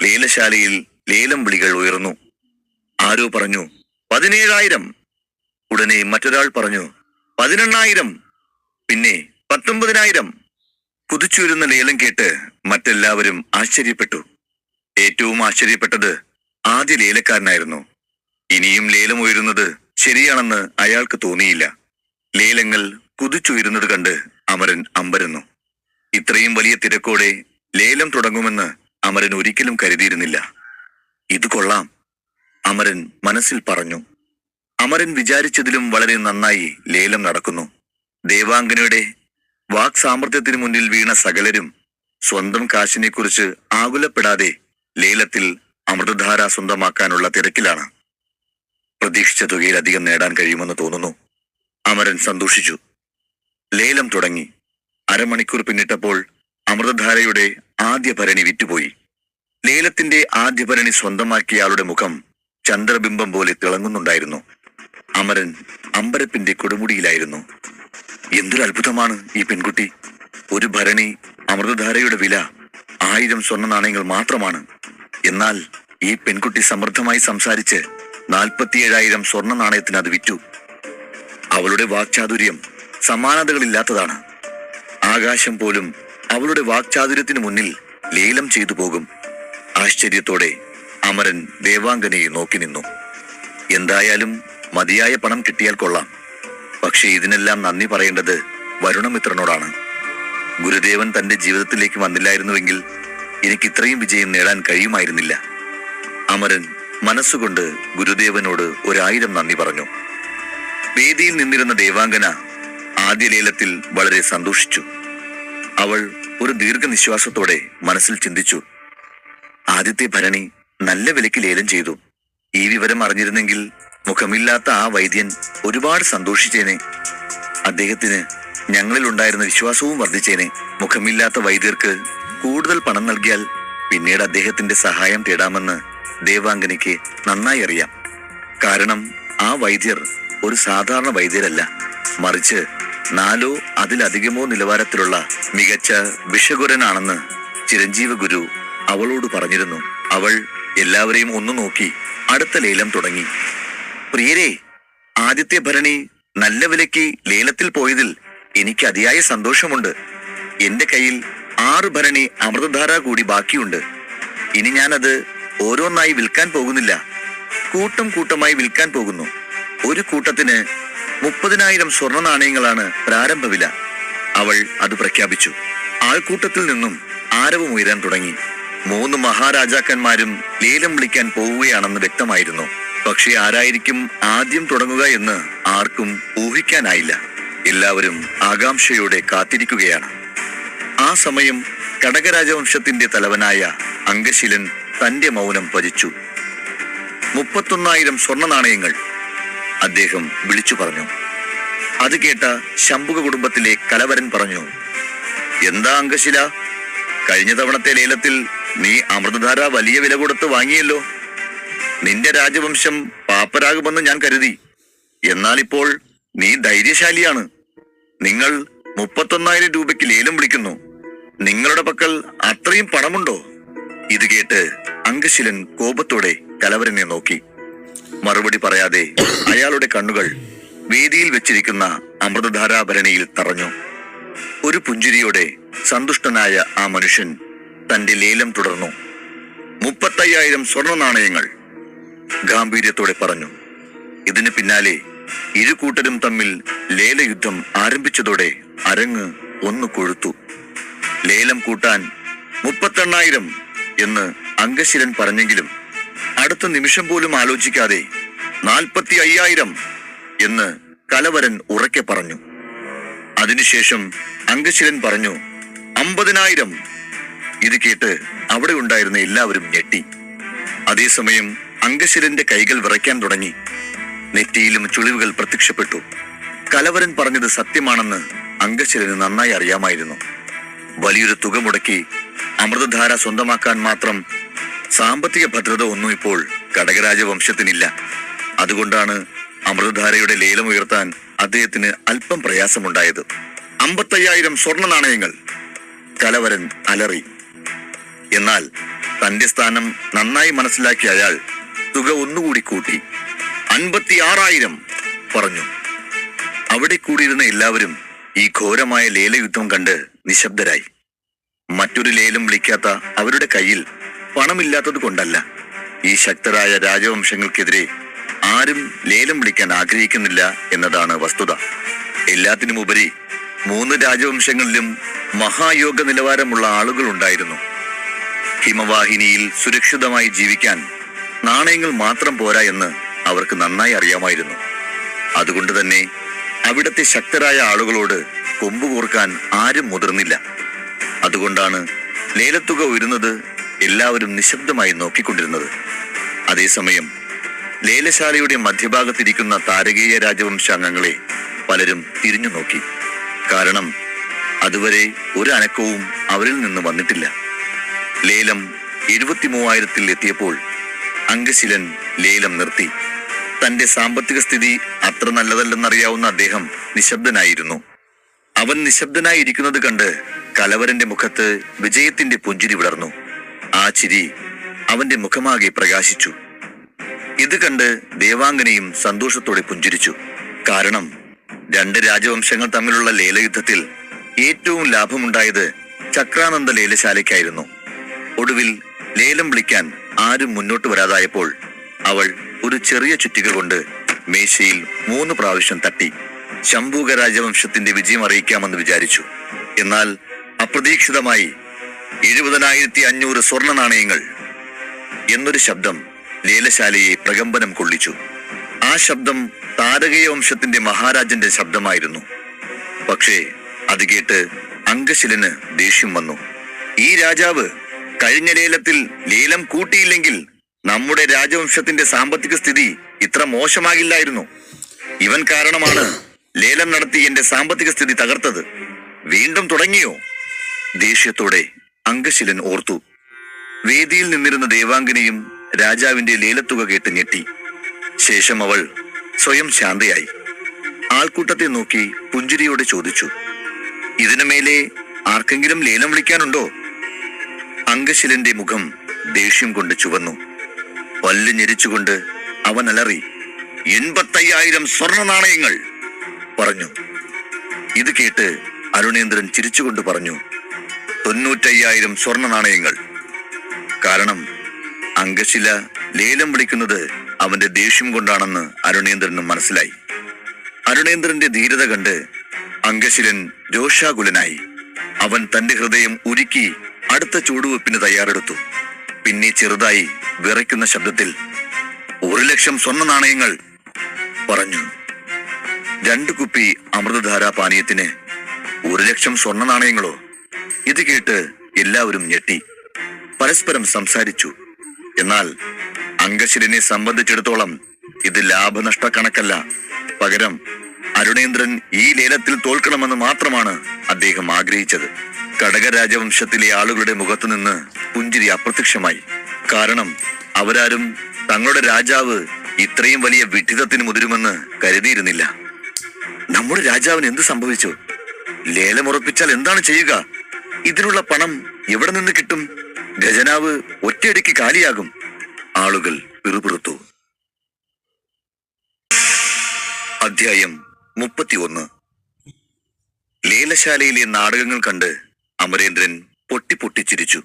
ലേലശാലയിൽ ലേലം വിളികൾ ഉയർന്നു. ആരോ പറഞ്ഞു 17,000. ഉടനെ മറ്റൊരാൾ പറഞ്ഞു 18,000. പിന്നെ 19,000. കുതിച്ചുയരുന്ന ലേലം കേട്ട് മറ്റെല്ലാവരും ആശ്ചര്യപ്പെട്ടു. ഏറ്റവും ആശ്ചര്യപ്പെട്ടത് ആദ്യ ലേലക്കാരനായിരുന്നു. ഇനിയും ലേലം ഉയരുന്നത് ശരിയാണെന്ന് അയാൾക്ക് തോന്നിയില്ല. ലേലങ്ങൾ കുതിച്ചുയരുന്നത് കണ്ട് അമരൻ അമ്പരന്നു. ഇത്രയും വലിയ തിരക്കോടെ ലേലം തുടങ്ങുമെന്ന് അമരൻ ഒരിക്കലും കരുതിയിരുന്നില്ല. ഇത് കൊള്ളാം, അമരൻ മനസ്സിൽ പറഞ്ഞു. അമരൻ വിചാരിച്ചതിലും വളരെ നന്നായി ലേലം നടക്കുന്നു. ദേവാംഗനയുടെ വാക് സാമർത്ഥ്യത്തിന് മുന്നിൽ വീണ സകലരും സ്വന്തം കാശിനെക്കുറിച്ച് ആകുലപ്പെടാതെ ലേലത്തിൽ അമൃതധാര സ്വന്തമാക്കാനുള്ള തിരക്കിലാണ്. പ്രതീക്ഷിച്ച തുകയിലധികം നേടാൻ കഴിയുമെന്ന് തോന്നുന്നു. അമരൻ സന്തോഷിച്ചു. ലേലം തുടങ്ങി. അരമണിക്കൂർ പിന്നിട്ടപ്പോൾ അമൃതധാരയുടെ ആദ്യ ഭരണി വിറ്റുപോയി. ലേലത്തിന്റെ ആദ്യ ഭരണി സ്വന്തമാക്കിയ ആളുടെ മുഖം ചന്ദ്രബിംബം പോലെ തിളങ്ങുന്നുണ്ടായിരുന്നു. അമരൻ അമ്പരപ്പിന്റെ കൊടുമുടിയിലായിരുന്നു. എന്തൊരു അത്ഭുതമാണ് ഈ പെൺകുട്ടി! ഒരു ഭരണി അമൃതധാരയുടെ വില 1000 സ്വർണ്ണ നാണയങ്ങൾ മാത്രമാണ്. എന്നാൽ ഈ പെൺകുട്ടി സമൃദ്ധമായി സംസാരിച്ച് 47,000 സ്വർണ്ണ നാണയത്തിന് അത് വിറ്റു. അവളുടെ വാക്ചാതുര്യം സമാനതകളില്ലാത്തതാണ്. ആകാശം പോലും അവളുടെ വാക്ചാതുര്യത്തിന് മുന്നിൽ ലേലം ചെയ്തു പോകും. ആശ്ചര്യത്തോടെ അമരൻ ദേവാംഗനയെ നോക്കി നിന്നു. എന്തായാലും മതിയായ പണം കിട്ടിയാൽ കൊള്ളാം. പക്ഷെ ഇതിനെല്ലാം നന്ദി പറയേണ്ടത് വരുണമിത്രനോടാണ്. ഗുരുദേവൻ തന്റെ ജീവിതത്തിലേക്ക് വന്നില്ലായിരുന്നുവെങ്കിൽ എനിക്ക് ഇത്രയും വിജയം നേടാൻ കഴിയുമായിരുന്നില്ല. അമരൻ മനസ്സുകൊണ്ട് ഗുരുദേവനോട് 1000 നന്ദി പറഞ്ഞു. വേദിയിൽ നിന്നിരുന്ന ദേവാംഗന ആദ്യ ലേലത്തിൽ വളരെ സന്തോഷിച്ചു. അവൾ ഒരു ദീർഘനിശ്വാസത്തോടെ മനസ്സിൽ ചിന്തിച്ചു, ആദ്യത്തെ ഭരണി നല്ല വിലയ്ക്ക് ലേലം ചെയ്തു. ഈ വിവരം അറിഞ്ഞിരുന്നെങ്കിൽ മുഖമില്ലാത്ത ആ വൈദ്യൻ ഒരുപാട് സന്തോഷിച്ചേനെ. അദ്ദേഹത്തിന് ഞങ്ങളിൽ ഉണ്ടായിരുന്ന വിശ്വാസവും വർദ്ധിച്ചേനെ. മുഖമില്ലാത്ത വൈദ്യർക്ക് കൂടുതൽ പണം നൽകിയാൽ പിന്നീട് അദ്ദേഹത്തിന്റെ സഹായം തേടാമെന്ന് ദേവാംഗനയ്ക്ക് നന്നായി അറിയാം. കാരണം ആ വൈദ്യർ ഒരു സാധാരണ വൈദ്യരല്ല, മറിച്ച് 4 അതിലധികമോ നിലവാരത്തിലുള്ള മികച്ച വിഷഗുരനാണെന്ന് ചിരഞ്ജീവ ഗുരു അവളോട് പറഞ്ഞിരുന്നു. അവൾ എല്ലാവരെയും ഒന്നു നോക്കി അടുത്ത ലേലം തുടങ്ങി. പ്രിയരെ, ആദ്യത്തെ ഭരണി നല്ല വിലയ്ക്ക് ലേലത്തിൽ പോയതിൽ എനിക്ക് അതിയായ സന്തോഷമുണ്ട്. എന്റെ കയ്യിൽ 6 ഭരണി അമൃതധാര കൂടി ബാക്കിയുണ്ട്. ഇനി ഞാനത് ഓരോന്നായി വിൽക്കാൻ പോകുന്നില്ല, കൂട്ടം കൂട്ടമായി വിൽക്കാൻ പോകുന്നു. ഒരു കൂട്ടത്തിന് 30,000 സ്വർണ്ണ നാണയങ്ങളാണ് പ്രാരംഭ വില. അവൾ അത് പ്രഖ്യാപിച്ചു. ആൾക്കൂട്ടത്തിൽ നിന്നും ആരവമുയരാൻ തുടങ്ങി. 3 മഹാരാജാക്കന്മാരും ലേലം വിളിക്കാൻ പോവുകയാണെന്ന് വ്യക്തമായിരുന്നു. പക്ഷെ ആരായിരിക്കും ആദ്യം തുടങ്ങുക എന്ന് ആർക്കും ഊഹിക്കാനായില്ല. എല്ലാവരും ആകാംക്ഷയോടെ കാത്തിരിക്കുകയാണ്. ആ സമയം കടകരാജവംശത്തിന്റെ തലവനായ അംഗശീലൻ തന്റെ മൗനം ഭജിച്ചു. 31,000 സ്വർണ്ണ നാണയങ്ങൾ അദ്ദേഹം വിളിച്ചു പറഞ്ഞു. അത് കേട്ട ശംഭുക കുടുംബത്തിലെ കലവരൻ പറഞ്ഞു, എന്താ അംഗശില, കഴിഞ്ഞ തവണത്തെ ലേലത്തിൽ നീ അമൃതധാര വലിയ വില കൊടുത്ത് വാങ്ങിയല്ലോ. നിന്റെ രാജവംശം പാപ്പരാകുമെന്ന് ഞാൻ കരുതി. എന്നാൽ ഇപ്പോൾ നീ ധൈര്യശാലിയാണ്. നിങ്ങൾ 31,000 രൂപയ്ക്ക് ലേലം വിളിക്കുന്നു. നിങ്ങളുടെ പക്കൽ അത്രയും പണമുണ്ടോ? ഇത് കേട്ട് അംഗശീലൻ കോപത്തോടെ കലവരനെ നോക്കി. മറുപടി പറയാതെ അയാളുടെ കണ്ണുകൾ വേദിയിൽ വെച്ചിരിക്കുന്ന അമൃതധാരാഭരണിയിൽ തറഞ്ഞു. ഒരു പുഞ്ചിരിയോടെ സന്തുഷ്ടനായ ആ മനുഷ്യൻ തന്റെ ലേലം തുടർന്നു. 35,000 സ്വർണ്ണ നാണയങ്ങൾ ഗാംഭീര്യത്തോടെ പറഞ്ഞു. ഇതിന് പിന്നാലെ ഇരു കൂട്ടരും തമ്മിൽ ലേലയുദ്ധം ആരംഭിച്ചതോടെ അരങ്ങ് ഒന്ന് കൊഴുത്തു. ലേലം കൂട്ടാൻ 38,000 എന്ന് അംഗശീലൻ പറഞ്ഞെങ്കിലും അടുത്ത നിമിഷം പോലും ആലോചിക്കാതെ 45,000 എന്ന് കലവരൻ ഉറക്കെ പറഞ്ഞു. അതിനുശേഷം അംഗശീലൻ പറഞ്ഞു 50,000. ഇത് കേട്ട് അവിടെ ഉണ്ടായിരുന്ന എല്ലാവരും ഞെട്ടി. അതേസമയം അംഗശീലന്റെ കൈകൾ വിറയ്ക്കാൻ തുടങ്ങി. നെറ്റിയിലും ചുളിവുകൾ പ്രത്യക്ഷപ്പെട്ടു. കലവരൻ പറഞ്ഞത് സത്യമാണെന്ന് അംഗശീലന് നന്നായി അറിയാമായിരുന്നു. വലിയൊരു തുക മുടക്കി അമൃതധാര സ്വന്തമാക്കാൻ മാത്രം സാമ്പത്തിക ഭദ്രത ഒന്നും ഇപ്പോൾ കടകരാജവംശത്തിനില്ല. അതുകൊണ്ടാണ് അമൃതധാരയുടെ ലേലം ഉയർത്താൻ അദ്ദേഹത്തിന് അല്പം പ്രയാസമുണ്ടായത്. 55,000 സ്വർണ്ണ നാണയങ്ങൾ കലവരൻ അലറി. എന്നാൽ തന്റെ സ്ഥാനം നന്നായി മനസ്സിലാക്കിയ അയാൾ തുക ഒന്നുകൂടി കൂട്ടി 56,000 പറഞ്ഞു. അവിടെ കൂടിയിരുന്ന എല്ലാവരും ഈ ഘോരമായ ലേലയുദ്ധം കണ്ട് നിശബ്ദരായി. മറ്റൊരു ലേലം വിളിക്കാത്ത അവരുടെ കയ്യിൽ പണമില്ലാത്തത് കൊണ്ടല്ല, ഈ ശക്തരായ രാജവംശങ്ങൾക്കെതിരെ ആരും ലേലം വിളിക്കാൻ ആഗ്രഹിക്കുന്നില്ല എന്നതാണ് വസ്തുത. എല്ലാത്തിനുമുപരി 3 രാജവംശങ്ങളിലും മഹായോഗ നിലവാരമുള്ള ആളുകൾ ഉണ്ടായിരുന്നു. ഹിമവാഹിനിയിൽ സുരക്ഷിതമായി ജീവിക്കാൻ നാണയങ്ങൾ മാത്രം പോരാ എന്ന് അവർക്ക് നന്നായി അറിയാമായിരുന്നു. അതുകൊണ്ട് തന്നെ അവിടത്തെ ശക്തരായ ആളുകളോട് കൊമ്പുകോർക്കാൻ ആരും മുതിർന്നില്ല. അതുകൊണ്ടാണ് ലേലത്തുക ഉയരുന്നത് എല്ലാവരും നിശബ്ദമായി നോക്കിക്കൊണ്ടിരുന്നത്. അതേസമയം ലേലശാലയുടെ മധ്യഭാഗത്തിരിക്കുന്ന താരകീയ രാജവംശാംഗങ്ങളെ പലരും തിരിഞ്ഞു നോക്കി. കാരണം അതുവരെ ഒരു അനക്കവും അവരിൽ നിന്ന് വന്നിട്ടില്ല. ലേലം 73,000-ൽ എത്തിയപ്പോൾ അംഗശീലൻ ലേലം നിർത്തി. തന്റെ സാമ്പത്തിക സ്ഥിതി അത്ര നല്ലതല്ലെന്നറിയാവുന്ന അദ്ദേഹം നിശബ്ദനായിരുന്നു. അവൻ നിശബ്ദനായിരിക്കുന്നത് കണ്ട് കലവരന്റെ മുഖത്ത് വിജയത്തിന്റെ പുഞ്ചിരി വിടർന്നു. ആ ചിരി അവന്റെ മുഖമാകെ പ്രകാശിച്ചു. ഇത് കണ്ട് ദേവാംഗനയും സന്തോഷത്തോടെ പുഞ്ചിരിച്ചു. കാരണം 2 രാജവംശങ്ങൾ തമ്മിലുള്ള ലേലയുദ്ധത്തിൽ ഏറ്റവും ലാഭമുണ്ടായത് ചക്രാനന്ദ ലേലശാലയ്ക്കായിരുന്നു. ഒടുവിൽ ലേലം വിളിക്കാൻ ആരും മുന്നോട്ട് വരാതായപ്പോൾ അവൾ ഒരു ചെറിയ ചുറ്റിക കൊണ്ട് മേശയിൽ 3 പ്രാവശ്യം തട്ടി. ശംഭൂക രാജവംശത്തിന്റെ വിജയം അറിയിക്കാമെന്ന് വിചാരിച്ചു. എന്നാൽ അപ്രതീക്ഷിതമായി 70,500 സ്വർണ്ണ നാണയങ്ങൾ എന്നൊരു ശബ്ദം ലേലശാലയെ പ്രകമ്പനം കൊള്ളിച്ചു. ആ ശബ്ദം താരകീയ വംശത്തിന്റെ മഹാരാജന്റെ ശബ്ദമായിരുന്നു. പക്ഷേ അത് കേട്ട് അംഗശിലന് ദേഷ്യം വന്നു. ഈ രാജാവ് കഴിഞ്ഞ ലേലത്തിൽ ലേലം കൂട്ടിയില്ലെങ്കിൽ നമ്മുടെ രാജവംശത്തിന്റെ സാമ്പത്തിക സ്ഥിതി ഇത്ര മോശമാകില്ലായിരുന്നു. ഇവൻ കാരണമാണ് ലേലം നടത്തി എന്റെ സാമ്പത്തിക സ്ഥിതി തകർത്തത്. വീണ്ടും തുടങ്ങിയോ? ദേഷ്യത്തോടെ അംഗശിലൻ ഓർത്തു. വേദിയിൽ നിന്നിരുന്ന ദേവാംഗനയും രാജാവിന്റെ ലേലത്തുക കേട്ട് ഞെട്ടി. ശേഷം അവൾ സ്വയം ശാന്തയായി. ആൾക്കൂട്ടത്തെ നോക്കി പുഞ്ചിരിയോടെ ചോദിച്ചു, ഇതിനു മേലെ ആർക്കെങ്കിലും ലേലം വിളിക്കാനുണ്ടോ? അംഗശിലന്റെ മുഖം ദേഷ്യം കൊണ്ട് ചുവന്നു. പല്ല് ഞെരിച്ചുകൊണ്ട് അവൻ അലറി, 85,000 സ്വർണ്ണ നാണയങ്ങൾ പറഞ്ഞു. ഇത് കേട്ട് അരുണേന്ദ്രൻ ചിരിച്ചുകൊണ്ട് പറഞ്ഞു, 95,000 സ്വർണ്ണ നാണയങ്ങൾ. കാരണം അംഗശില ലേലം വിളിക്കുന്നത് അവന്റെ ദേഷ്യം കൊണ്ടാണെന്ന് അരുണേന്ദ്രനും മനസ്സിലായി. അരുണേന്ദ്രന്റെ ധീരത കണ്ട് അംഗശിലൻ രോഷാകുലനായി. അവൻ തന്റെ ഹൃദയം ഉരുക്കി അടുത്ത ചൂടുവെപ്പിന് തയ്യാറെടുത്തു. പിന്നെ ചെറുതായി വിറയ്ക്കുന്ന ശബ്ദത്തിൽ 1,00,000 സ്വർണ്ണ നാണയങ്ങൾ പറഞ്ഞു. 2 കുപ്പി അമൃതധാര പാനീയത്തിന് 1,00,000 സ്വർണ്ണ നാണയങ്ങളോ? ഇത് കേട്ട് എല്ലാവരും ഞെട്ടി. പരസ്പരം സംസാരിച്ചു. എന്നാൽ അംഗശിലനെ സംബന്ധിച്ചിടത്തോളം ഇത് ലാഭനഷ്ട കണക്കല്ല. പകരം അരുണേന്ദ്രൻ ഈ ലേലത്തിൽ തോൽക്കണമെന്ന് മാത്രമാണ് അദ്ദേഹം ആഗ്രഹിച്ചത്. കടകരാജവംശത്തിലെ ആളുകളുടെ മുഖത്തു നിന്ന് പുഞ്ചിരി അപ്രത്യക്ഷമായി. കാരണം അവരാരും തങ്ങളുടെ രാജാവ് ഇത്രയും വലിയ വിഡ്ഢിത്തത്തിന് മുതിരുമെന്ന് കരുതിയിരുന്നില്ല. നമ്മുടെ രാജാവിന് എന്ത് സംഭവിച്ചു? ലേലമുറപ്പിച്ചാൽ എന്താണ് ചെയ്യുക? ഇതിനുള്ള പണം എവിടെ നിന്ന് കിട്ടും? ഖജനാവ് ഒറ്റയടിക്ക് കാലിയാകും. ആളുകൾ പിറുപിറുത്തു. അധ്യായം 31. ലേലശാലയിലെ നാടകങ്ങൾ കണ്ട് അമരേന്ദ്രൻ പൊട്ടിച്ചിരിച്ചു.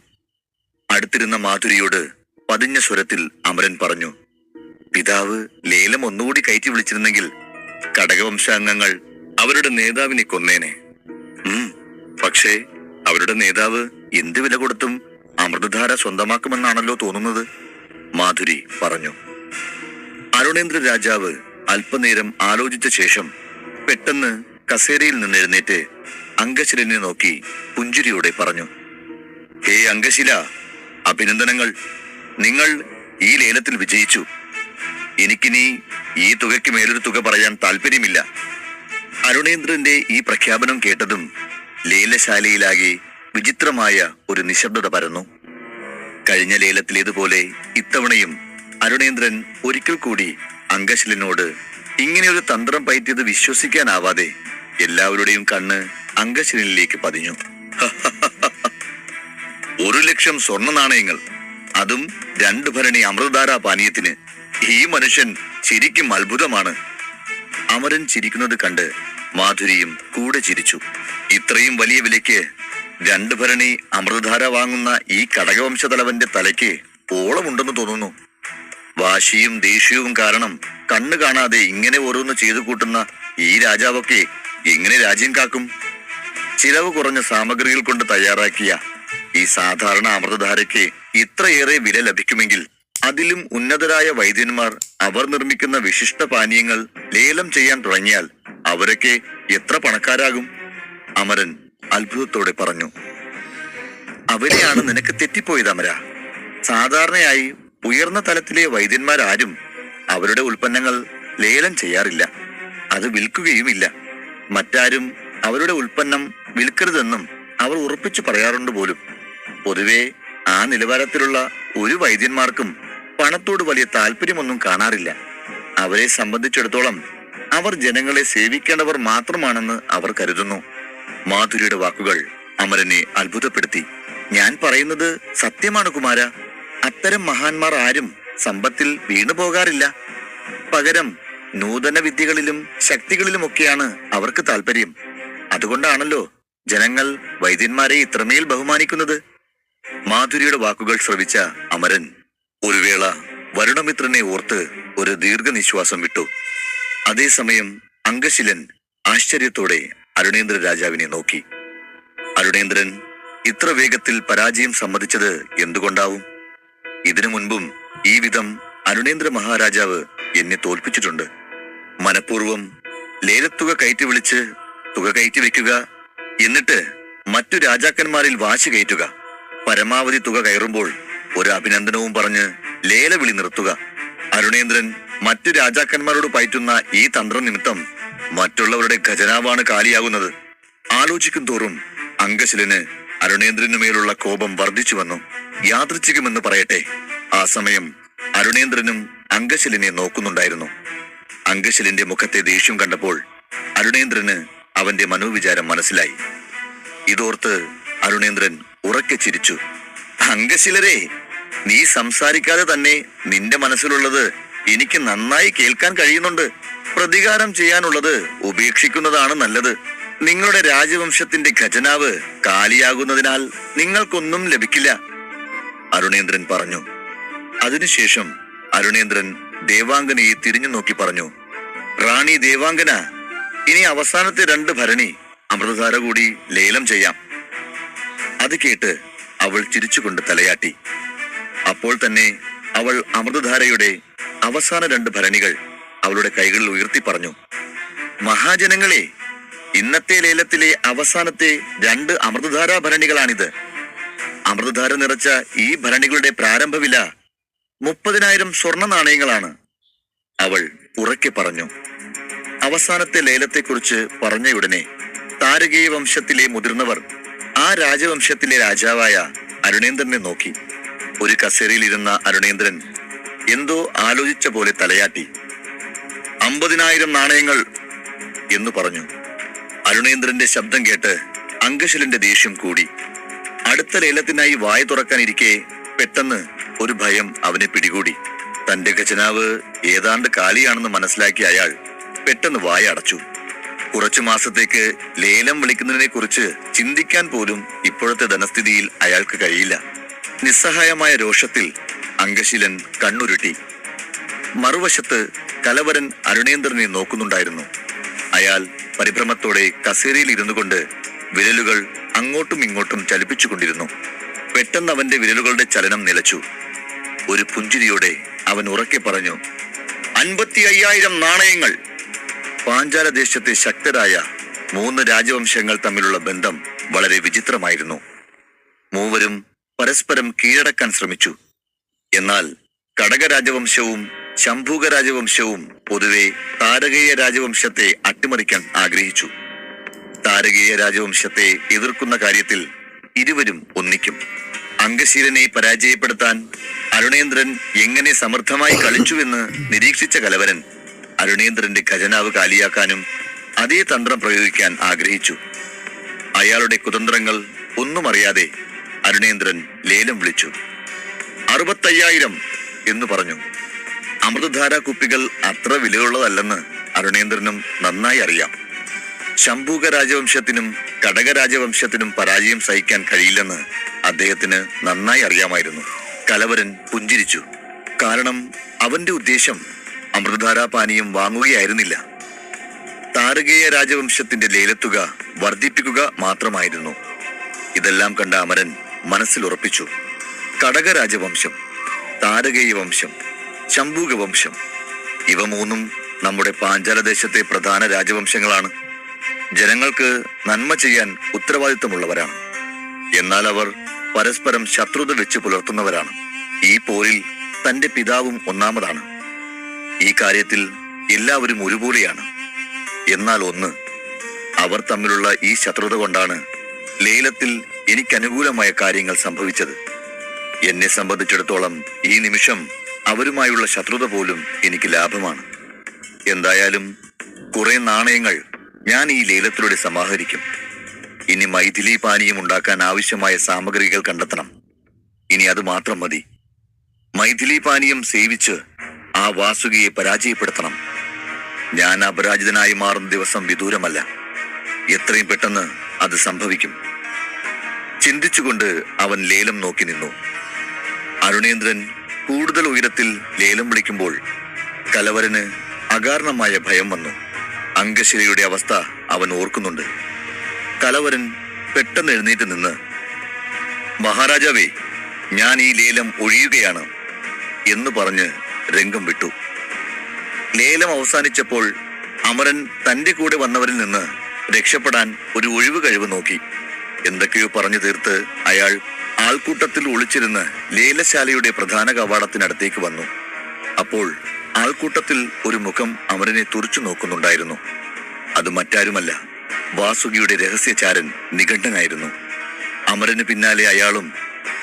അടുത്തിരുന്ന മാധുരിയോട് പതിഞ്ഞ സ്വരത്തിൽ അമരൻ പറഞ്ഞു, പിതാവ് ലേലം ഒന്നുകൂടി കയറ്റി വിളിച്ചിരുന്നെങ്കിൽ കടകവംശാംഗങ്ങൾ അവരുടെ നേതാവിനെ കൊന്നേനെ. പക്ഷേ അവരുടെ നേതാവ് എന്ത് വില കൊടുത്തും അമൃതധാര സ്വന്തമാക്കുമെന്നാണല്ലോ തോന്നുന്നത്, മാധുരി പറഞ്ഞു. അരുണേന്ദ്ര രാജാവ് അല്പനേരം ആലോചിച്ച ശേഷം പെട്ടെന്ന് കസേരയിൽ നിന്ന് എഴുന്നേറ്റ് അംഗശിലനെ നോക്കി പുഞ്ചിരിയോടെ പറഞ്ഞു, ഹേ അംഗശില, അഭിനന്ദനങ്ങൾ. നിങ്ങൾ ഈ ലേലത്തിൽ വിജയിച്ചു. എനിക്കിനി ഈ തുകയ്ക്ക് മേലൊരു തുക പറയാൻ താല്പര്യമില്ല. അരുണേന്ദ്രന്റെ ഈ പ്രഖ്യാപനം കേട്ടതും ലേലശാലയിലാകെ വിചിത്രമായ ഒരു നിശബ്ദത പരന്നു. കഴിഞ്ഞ ലേലത്തിലേതുപോലെ ഇത്തവണയും അരുണേന്ദ്രൻ ഒരിക്കൽ കൂടി അംഗശിലനോട് ഇങ്ങനെയൊരു തന്ത്രം പയറ്റിയത് വിശ്വസിക്കാനാവാതെ എല്ലാവരുടെയും കണ്ണ് അംഗശിലനിലേക്ക് പതിഞ്ഞു. 1,00,000 സ്വർണ്ണ നാണയങ്ങൾ, അതും 2 ഭരണി അമൃതധാര പാനീയത്തിന്. ഈ മനുഷ്യൻ ശരിക്കും അത്ഭുതമാണ്. അമരൻ ചിരിക്കുന്നത് കണ്ട് മാധുരിയും കൂടെ ചിരിച്ചു. ഇത്രയും വലിയ വിലയ്ക്ക് 2 ഭരണി അമൃതധാര വാങ്ങുന്ന ഈ കടകവംശതലവന്റെ തലയ്ക്ക് ഓളമുണ്ടെന്ന് തോന്നുന്നു. വാശിയും ദേഷ്യവും കാരണം കണ്ണു കാണാതെ ഇങ്ങനെ ഓരോന്ന് ചെയ്തു കൂട്ടുന്ന ഈ രാജാവൊക്കെ എങ്ങനെ രാജ്യം കാക്കും? ചിലവ് കുറഞ്ഞ സാമഗ്രികൾ കൊണ്ട് തയ്യാറാക്കിയ ഈ സാധാരണ അമൃതധാരയ്ക്ക് ഇത്രയേറെ വില ലഭിക്കുമെങ്കിൽ അതിലും ഉന്നതരായ വൈദ്യന്മാർ അവർ നിർമ്മിക്കുന്ന വിശിഷ്ട പാനീയങ്ങൾ ലേലം ചെയ്യാൻ തുടങ്ങിയാൽ അവരൊക്കെ എത്ര പണക്കാരാകും? അമരൻ അത്ഭുതത്തോടെ പറഞ്ഞു. അവരെയാണ് നിനക്ക് തെറ്റിപ്പോയത് അമര. സാധാരണയായി ഉയർന്ന തലത്തിലെ വൈദ്യന്മാരാരും അവരുടെ ഉൽപ്പന്നങ്ങൾ ലേലം ചെയ്യാറില്ല, അത് വിൽക്കുകയുമില്ല. മറ്റാരും അവരുടെ ഉൽപ്പന്നം വിൽക്കരുതെന്നും അവർ ഉറപ്പിച്ചു പറയാറുണ്ട് പോലും. പൊതുവെ ആ നിലവാരത്തിലുള്ള ഒരു വൈദ്യന്മാർക്കും പണത്തോട് വലിയ താല്പര്യമൊന്നും കാണാറില്ല. അവരെ സംബന്ധിച്ചിടത്തോളം അവർ ജനങ്ങളെ സേവിക്കേണ്ടവർ മാത്രമാണെന്ന് അവർ കരുതുന്നു. മാധുരിയുടെ വാക്കുകൾ അമരനെ അത്ഭുതപ്പെടുത്തി. ഞാൻ പറയുന്നത് സത്യമാണ് കുമാര. അത്തരം മഹാന്മാർ ആരും സമ്പത്തിൽ വീണു പോകാറില്ല. പകരം നൂതന വിദ്യകളിലും ശക്തികളിലുമൊക്കെയാണ് അവർക്ക് താല്പര്യം. അതുകൊണ്ടാണല്ലോ ജനങ്ങൾ വൈദ്യന്മാരെ ഇത്രമേൽ ബഹുമാനിക്കുന്നത്? മാധുരിയുടെ വാക്കുകൾ ശ്രവിച്ച അമരൻ ഒരു വേള വരുണമിത്രനെ ഓർത്ത് ഒരു ദീർഘനിശ്വാസം വിട്ടു. അതേസമയം അംഗശിലൻ ആശ്ചര്യത്തോടെ അരുണേന്ദ്ര രാജാവിനെ നോക്കി. അരുണേന്ദ്രൻ ഇത്ര വേഗത്തിൽ പരാജയം സമ്മതിച്ചത് എന്തുകൊണ്ടാവും? ഇതിനു മുൻപും ഈ വിധം അരുണേന്ദ്ര മഹാരാജാവ് എന്നെ തോൽപ്പിച്ചിട്ടുണ്ട്. മനഃപൂർവം ലേലത്തുക കയറ്റി വിളിച്ച് തുക കയറ്റി വെക്കുക, എന്നിട്ട് മറ്റു രാജാക്കന്മാരിൽ വാശി കയറ്റുക, പരമാവധി തുക കയറുമ്പോൾ ഒരു അഭിനന്ദനവും പറഞ്ഞ് ലേലവിളി നിർത്തുക. അരുണേന്ദ്രൻ മറ്റു രാജാക്കന്മാരോട് പയറ്റുന്ന ഈ തന്ത്രം നിമിത്തം മറ്റുള്ളവരുടെ ഖജനാവാണ് കാലിയാകുന്നത്. ആലോചിക്കും തോറും അംഗശിലന് അരുണേന്ദ്രനുമേലുള്ള കോപം വർദ്ധിച്ചു വന്നു. യാദൃച്ഛികമെന്ന് പറയട്ടെ, ആ സമയം അരുണേന്ദ്രനും അംഗശിലിനെ നോക്കുന്നുണ്ടായിരുന്നു. അംഗശിലിന്റെ മുഖത്തെ ദേഷ്യം കണ്ടപ്പോൾ അരുണേന്ദ്രന് അവന്റെ മനോവിചാരം മനസ്സിലായി. ഇതോർത്ത് അരുണേന്ദ്രൻ ഉറക്കെ ചിരിച്ചു. അംഗശിലരെ, നീ സംസാരിക്കാതെ തന്നെ നിന്റെ മനസ്സിലുള്ളത് എനിക്ക് നന്നായി കേൾക്കാൻ കഴിയുന്നുണ്ട്. പ്രതികാരം ചെയ്യാനുള്ളത് ഉപേക്ഷിക്കുന്നതാണ് നല്ലത്. നിങ്ങളുടെ രാജവംശത്തിന്റെ ഖജനാവ് കാലിയാകുന്നതിനാൽ നിങ്ങൾക്കൊന്നും ലഭിക്കില്ല, അരുണേന്ദ്രൻ പറഞ്ഞു. അതിനുശേഷം അരുണേന്ദ്രൻ ദേവാംഗനയെ തിരിഞ്ഞു നോക്കി പറഞ്ഞു, റാണി ദേവാംഗന, ഇനി അവസാനത്തെ 2 ഭരണി അമൃതധാര കൂടി ലേലം ചെയ്യാം. അത് കേട്ട് അവൾ ചിരിച്ചുകൊണ്ട് തലയാട്ടി. അപ്പോൾ തന്നെ അവൾ അമൃതധാരയുടെ അവസാന 2 ഭരണികൾ അവളുടെ കൈകളിൽ ഉയർത്തി പറഞ്ഞു, മഹാജനങ്ങളെ, ഇന്നത്തെ ലേലത്തിലെ അവസാനത്തെ 2 അമൃതധാരാ ഭരണികളാണിത്. അമൃതധാര നിറച്ച ഈ ഭരണികളുടെ പ്രാരംഭ വില 30,000 സ്വർണ്ണ നാണയങ്ങളാണ്, അവൾ ഉറക്കെ പറഞ്ഞു. അവസാനത്തെ ലേലത്തെക്കുറിച്ച് പറഞ്ഞയുടനെ താരകേയ വംശത്തിലെ മുതിർന്നവർ ആ രാജവംശത്തിലെ രാജാവായ അരുണേന്ദ്രനെ നോക്കി. ഒരു കസേരയിലിരുന്ന അരുണേന്ദ്രൻ എന്തോ ആലോചിച്ച പോലെ തലയാട്ടി. 50,000 നാണയങ്ങൾ എന്ന് പറഞ്ഞു. അരുണേന്ദ്രന്റെ ശബ്ദം കേട്ട് അംഗശിലന്റെ ദേഷ്യം കൂടി. അടുത്ത ലേലത്തിനായി വായ തുറക്കാനിരിക്കെ പെട്ടെന്ന് ഒരു ഭയം അവനെ പിടികൂടി. തന്റെ ഖജനാവ് ഏതാണ്ട് കാലിയാണെന്ന് മനസ്സിലാക്കിയ അയാൾ പെട്ടെന്ന് വായ അടച്ചു. കുറച്ചു മാസത്തേക്ക് ലേലം വിളിക്കുന്നതിനെ കുറിച്ച് ചിന്തിക്കാൻ പോലും ഇപ്പോഴത്തെ ധനസ്ഥിതിയിൽ അയാൾക്ക് കഴിയില്ല. നിസ്സഹായമായ രോഷത്തിൽ അംഗശിലൻ കണ്ണുരുട്ടി. മറുവശത്ത് കലവരൻ അരുണേന്ദ്രനെ നോക്കുന്നുണ്ടായിരുന്നു. അയാൾ പരിഭ്രമത്തോടെ കസേരയിൽ ഇരുന്നു കൊണ്ട് വിരലുകൾ അങ്ങോട്ടും ഇങ്ങോട്ടും ചലിപ്പിച്ചുകൊണ്ടിരുന്നു. പെട്ടെന്ന് അവന്റെ വിരലുകളുടെ ചലനം നിലച്ചു. ഒരു പുഞ്ചിരിയോടെ അവൻ ഉറക്കെ പറഞ്ഞു, 55,000 നാണയങ്ങൾ. പാഞ്ചാല ദേശത്തെ ശക്തരായ 3 രാജവംശങ്ങൾ തമ്മിലുള്ള ബന്ധം വളരെ വിചിത്രമായിരുന്നു. മൂവരും പരസ്പരം കീഴടക്കാൻ ശ്രമിച്ചു. എന്നാൽ കടക രാജവംശവും ശംഭൂക രാജവംശവും പൊതുവെ താരകേയ രാജവംശത്തെ അട്ടിമറിക്കാൻ ആഗ്രഹിച്ചു. താരകേയ രാജവംശത്തെ എതിർക്കുന്ന കാര്യത്തിൽ ഇരുവരും ഒന്നിക്കും. അംഗശീലനെ പരാജയപ്പെടുത്താൻ അരുണേന്ദ്രൻ എങ്ങനെ സമർത്ഥമായി കളിച്ചുവെന്ന് നിരീക്ഷിച്ച കലവരൻ അരുണേന്ദ്രന്റെ ഖജനാവ് കാലിയാക്കാനും അതേ തന്ത്രം പ്രയോഗിക്കാൻ ആഗ്രഹിച്ചു. അയാളുടെ കുതന്ത്രങ്ങൾ ഒന്നും അറിയാതെ അരുണേന്ദ്രൻ ലേലം വിളിച്ചു. 65,000 എന്ന് പറഞ്ഞു. അമൃതധാര കുപ്പികൾ അത്ര വിലയുള്ളതല്ലെന്ന് അരുണേന്ദ്രനും നന്നായി അറിയാം. ശംഭൂക രാജവംശത്തിനും കടക രാജവംശത്തിനും പരാജയം സഹിക്കാൻ കഴിയില്ലെന്ന് അദ്ദേഹത്തിന് നന്നായി അറിയാമായിരുന്നു. കലവരൻ പുഞ്ചിരിച്ചു. കാരണം അവന്റെ ഉദ്ദേശം അമൃതധാരാപാനീയം വാങ്ങുകയായിരുന്നില്ല, താരകേയ രാജവംശത്തിന്റെ ലേലത്തുക വർദ്ധിപ്പിക്കുക മാത്രമായിരുന്നു. ഇതെല്ലാം കണ്ട അമരൻ മനസ്സിൽ ഉറപ്പിച്ചു, കടക രാജവംശം, താരകേയ വംശം, ശംഭൂക വംശം, ഇവ 3 നമ്മുടെ പാഞ്ചാലദേശത്തെ പ്രധാന രാജവംശങ്ങളാണ്. ജനങ്ങൾക്ക് നന്മ ചെയ്യാൻ ഉത്തരവാദിത്തമുള്ളവരാണ്. എന്നാൽ അവർ പരസ്പരം ശത്രുത വെച്ച് പുലർത്തുന്നവരാണ്. ഈ പോരിൽ തന്റെ പിതാവും ഒന്നാമതാണ്. ഈ കാര്യത്തിൽ എല്ലാവരും ഒരുപോലെയാണ്. എന്നാൽ ഒന്ന്, അവർ തമ്മിലുള്ള ഈ ശത്രുത കൊണ്ടാണ് ലേലത്തിൽ എനിക്കനുകൂലമായ കാര്യങ്ങൾ സംഭവിച്ചത്. എന്നെ സംബന്ധിച്ചിടത്തോളം ഈ നിമിഷം അവരുമായുള്ള ശത്രുത പോലും എനിക്ക് ലാഭമാണ്. എന്തായാലും കുറെ നാണയങ്ങൾ ഞാൻ ഈ ലേലത്തിലൂടെ സമാഹരിക്കും. ഇനി മൈഥിലി പാനീയം ഉണ്ടാക്കാൻ ആവശ്യമായ സാമഗ്രികൾ കണ്ടെത്തണം. ഇനി അത് മാത്രം മതി. മൈഥിലി പാനീയം സേവിച്ച് ആ വാസുകിയെ പരാജയപ്പെടുത്തണം. ഞാൻ അപരാജിതനായി മാറുന്ന ദിവസം വിദൂരമല്ല. എത്രയും പെട്ടെന്ന് അത് സംഭവിക്കും. ചിന്തിച്ചുകൊണ്ട് അവൻ ലേലം നോക്കി നിന്നു. അരുണേന്ദ്രൻ കൂടുതൽ ഉയരത്തിൽ ലേലം വിളിക്കുമ്പോൾ കലവരന് അകാരണമായ ഭയം വന്നു. അംഗശിലയുടെ അവസ്ഥ അവൻ ഓർക്കുന്നുണ്ട്. കലവരൻ പെട്ടെന്ന് എഴുന്നേറ്റ് നിന്ന്, മഹാരാജാവേ, ഞാൻ ഈ ലേലം ഒഴിയുകയാണ് എന്ന് പറഞ്ഞ് രംഗം വിട്ടു. ലേലം അവസാനിച്ചപ്പോൾ അമരൻ തന്റെ കൂടെ വന്നവരിൽ നിന്ന് രക്ഷപ്പെടാൻ ഒരു ഒഴിവ് കഴിവ് നോക്കി. എന്തൊക്കെയോ പറഞ്ഞു തീർത്ത് അയാൾ ആൾക്കൂട്ടത്തിൽ ഒളിച്ചിരുന്ന് ലേലശാലയുടെ പ്രധാന കവാടത്തിനടുത്തേക്ക് വന്നു. അപ്പോൾ ആൾക്കൂട്ടത്തിൽ ഒരു മുഖം അമരനെ തുറിച്ചു നോക്കുന്നുണ്ടായിരുന്നു. അത് മറ്റാരുമല്ല, വാസുകിയുടെ രഹസ്യചാരൻ നിഘണ്ടനായിരുന്നു. അമരന് പിന്നാലെ അയാളും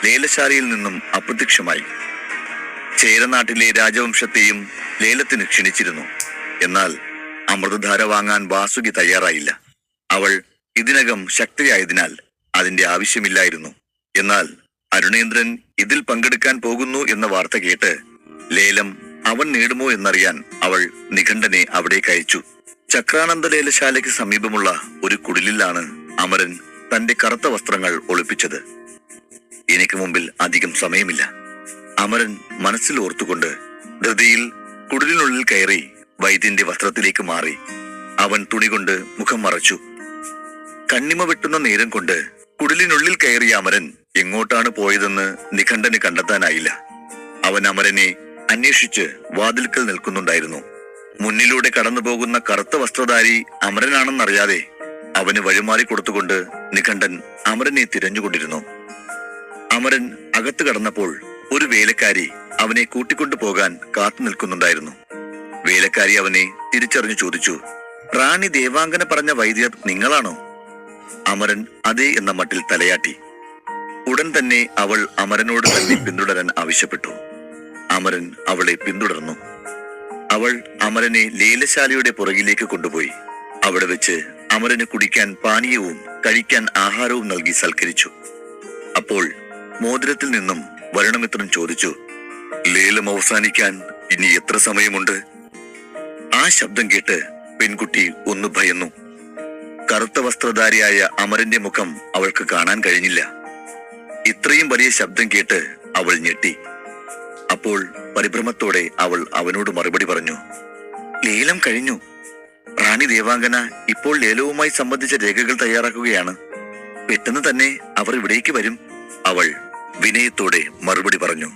ലേലശാലയിൽ നിന്നും അപ്രത്യക്ഷമായി. ചേരനാട്ടിലെ രാജവംശത്തെയും ലേലത്തിന് ക്ഷണിച്ചിരുന്നു. എന്നാൽ അമൃതധാര വാങ്ങാൻ വാസുകി തയ്യാറായില്ല. അവൾ ഇതിനകം ശക്തിയായതിനാൽ അതിന്റെ ആവശ്യമില്ലായിരുന്നു. എന്നാൽ അരുണേന്ദ്രൻ ഇതിൽ പങ്കെടുക്കാൻ പോകുന്നു എന്ന വാർത്ത കേട്ട് ലേലം അവൻ നേടുമോ എന്നറിയാൻ അവൾ നിഘണ്ടനെ അവിടേക്ക് അയച്ചു. ചക്രാനന്ദ ലേലശാലയ്ക്ക് സമീപമുള്ള ഒരു കുടിലിലാണ് അമരൻ തന്റെ കറുത്ത വസ്ത്രങ്ങൾ ഒളിപ്പിച്ചത്. എനിക്ക് മുമ്പിൽ അധികം സമയമില്ല, അമരൻ മനസ്സിൽ ഓർത്തുകൊണ്ട് ധൃതിയിൽ കുടിലിനുള്ളിൽ കയറി വൈദ്യന്റെ വസ്ത്രത്തിലേക്ക് മാറി. അവൻ തുണി കൊണ്ട് മുഖം മറച്ചു. കണ്ണിമ വെട്ടുന്ന നേരം കൊണ്ട് കുടിലിനുള്ളിൽ കയറിയ അമരൻ എങ്ങോട്ടാണ് പോയതെന്ന് നിഘണ്ടന് കണ്ടെത്താനായില്ല. അവൻ അമരനെ അന്വേഷിച്ച് വാതിൽക്കൽ നിൽക്കുന്നുണ്ടായിരുന്നു. മുന്നിലൂടെ കടന്നു പോകുന്ന കറുത്ത വസ്ത്രധാരി അമരനാണെന്നറിയാതെ അവന് വഴിമാറി കൊടുത്തുകൊണ്ട് നിഘണ്ടൻ അമരനെ തിരഞ്ഞുകൊണ്ടിരുന്നു. അമരൻ അകത്ത് കടന്നപ്പോൾ ഒരു വേലക്കാരി അവനെ കൂട്ടിക്കൊണ്ടു പോകാൻ കാത്തു നിൽക്കുന്നുണ്ടായിരുന്നു. വേലക്കാരി അവനെ തിരിച്ചറിഞ്ഞു ചോദിച്ചു, റാണി ദേവാംഗന പറഞ്ഞ വൈദ്യർ നിങ്ങളാണോ? അമരൻ അതെ എന്ന മട്ടിൽ തലയാട്ടി. ഉടൻ തന്നെ അവൾ അമരനോട് തന്നെ പിന്തുടരാൻ ആവശ്യപ്പെട്ടു. അമരൻ അവളെ പിന്തുടർന്നു. അവൾ അമരനെ ലേലശാലയുടെ പുറകിലേക്ക് കൊണ്ടുപോയി. അവിടെ വെച്ച് അമരന് കുടിക്കാൻ പാനീയവും കഴിക്കാൻ ആഹാരവും നൽകി സൽക്കരിച്ചു. അപ്പോൾ മോതിരത്തിൽ നിന്നും വരുണമിത്രൻ ചോദിച്ചു, ലേലം അവസാനിക്കാൻ ഇനി എത്ര സമയമുണ്ട്? ആ ശബ്ദം കേട്ട് പെൺകുട്ടി ഒന്ന് ഭയന്നു. കറുത്ത വസ്ത്രധാരിയായ അമരന്റെ മുഖം അവൾക്ക് കാണാൻ കഴിഞ്ഞില്ല. ഇത്രയും വലിയ ശബ്ദം കേട്ട് അവൾ ഞെട്ടി. അപ്പോൾ പരിഭ്രമത്തോടെ അവൾ അവനോട് മറുപടി പറഞ്ഞു, ലേലം കഴിഞ്ഞു. റാണി ദേവാംഗന ഇപ്പോൾ ലേലവുമായി സംബന്ധിച്ച രേഖകൾ തയ്യാറാക്കുകയാണ്. പെട്ടെന്ന് തന്നെ അവർ ഇവിടേക്ക് വരും. അവൾ വിനയത്തോടെ മറുപടി പറഞ്ഞു.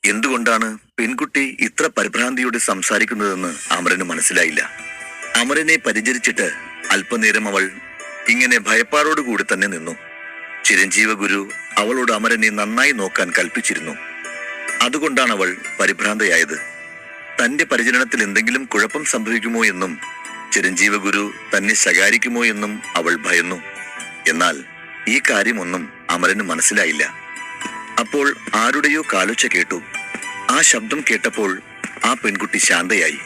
എന്തുകൊണ്ടാണ് പെൺകുട്ടി ഇത്ര പരിഭ്രാന്തിയോടെ സംസാരിക്കുന്നതെന്ന് അമരന് മനസ്സിലായില്ല. അമരനെ പരിചരിച്ചിട്ട് അല്പനേരം അവൾ ഇങ്ങനെ ഭയപ്പാടോടുകൂടി തന്നെ നിന്നു. ചിരഞ്ജീവ ഗുരു അവളോട് അമരനെ നന്നായി നോക്കാൻ കൽപ്പിച്ചിരുന്നു. അതുകൊണ്ടാണ് അവൾ പരിഭ്രാന്തയായത്. തന്റെ പരിചരണത്തിൽ എന്തെങ്കിലും കുഴപ്പം സംഭവിക്കുമോ എന്നും ചിരഞ്ജീവ ഗുരു തന്നെ ശകാരിക്കുമോ എന്നും അവൾ ഭയന്നു. എന്നാൽ ഈ കാര്യമൊന്നും അമരന് മനസ്സിലായില്ല. അപ്പോൾ ആരുടെയോ കാലൊച്ച കേട്ടു. ആ ശബ്ദം കേട്ടപ്പോൾ ആ പെൺകുട്ടി ശാന്തയായി.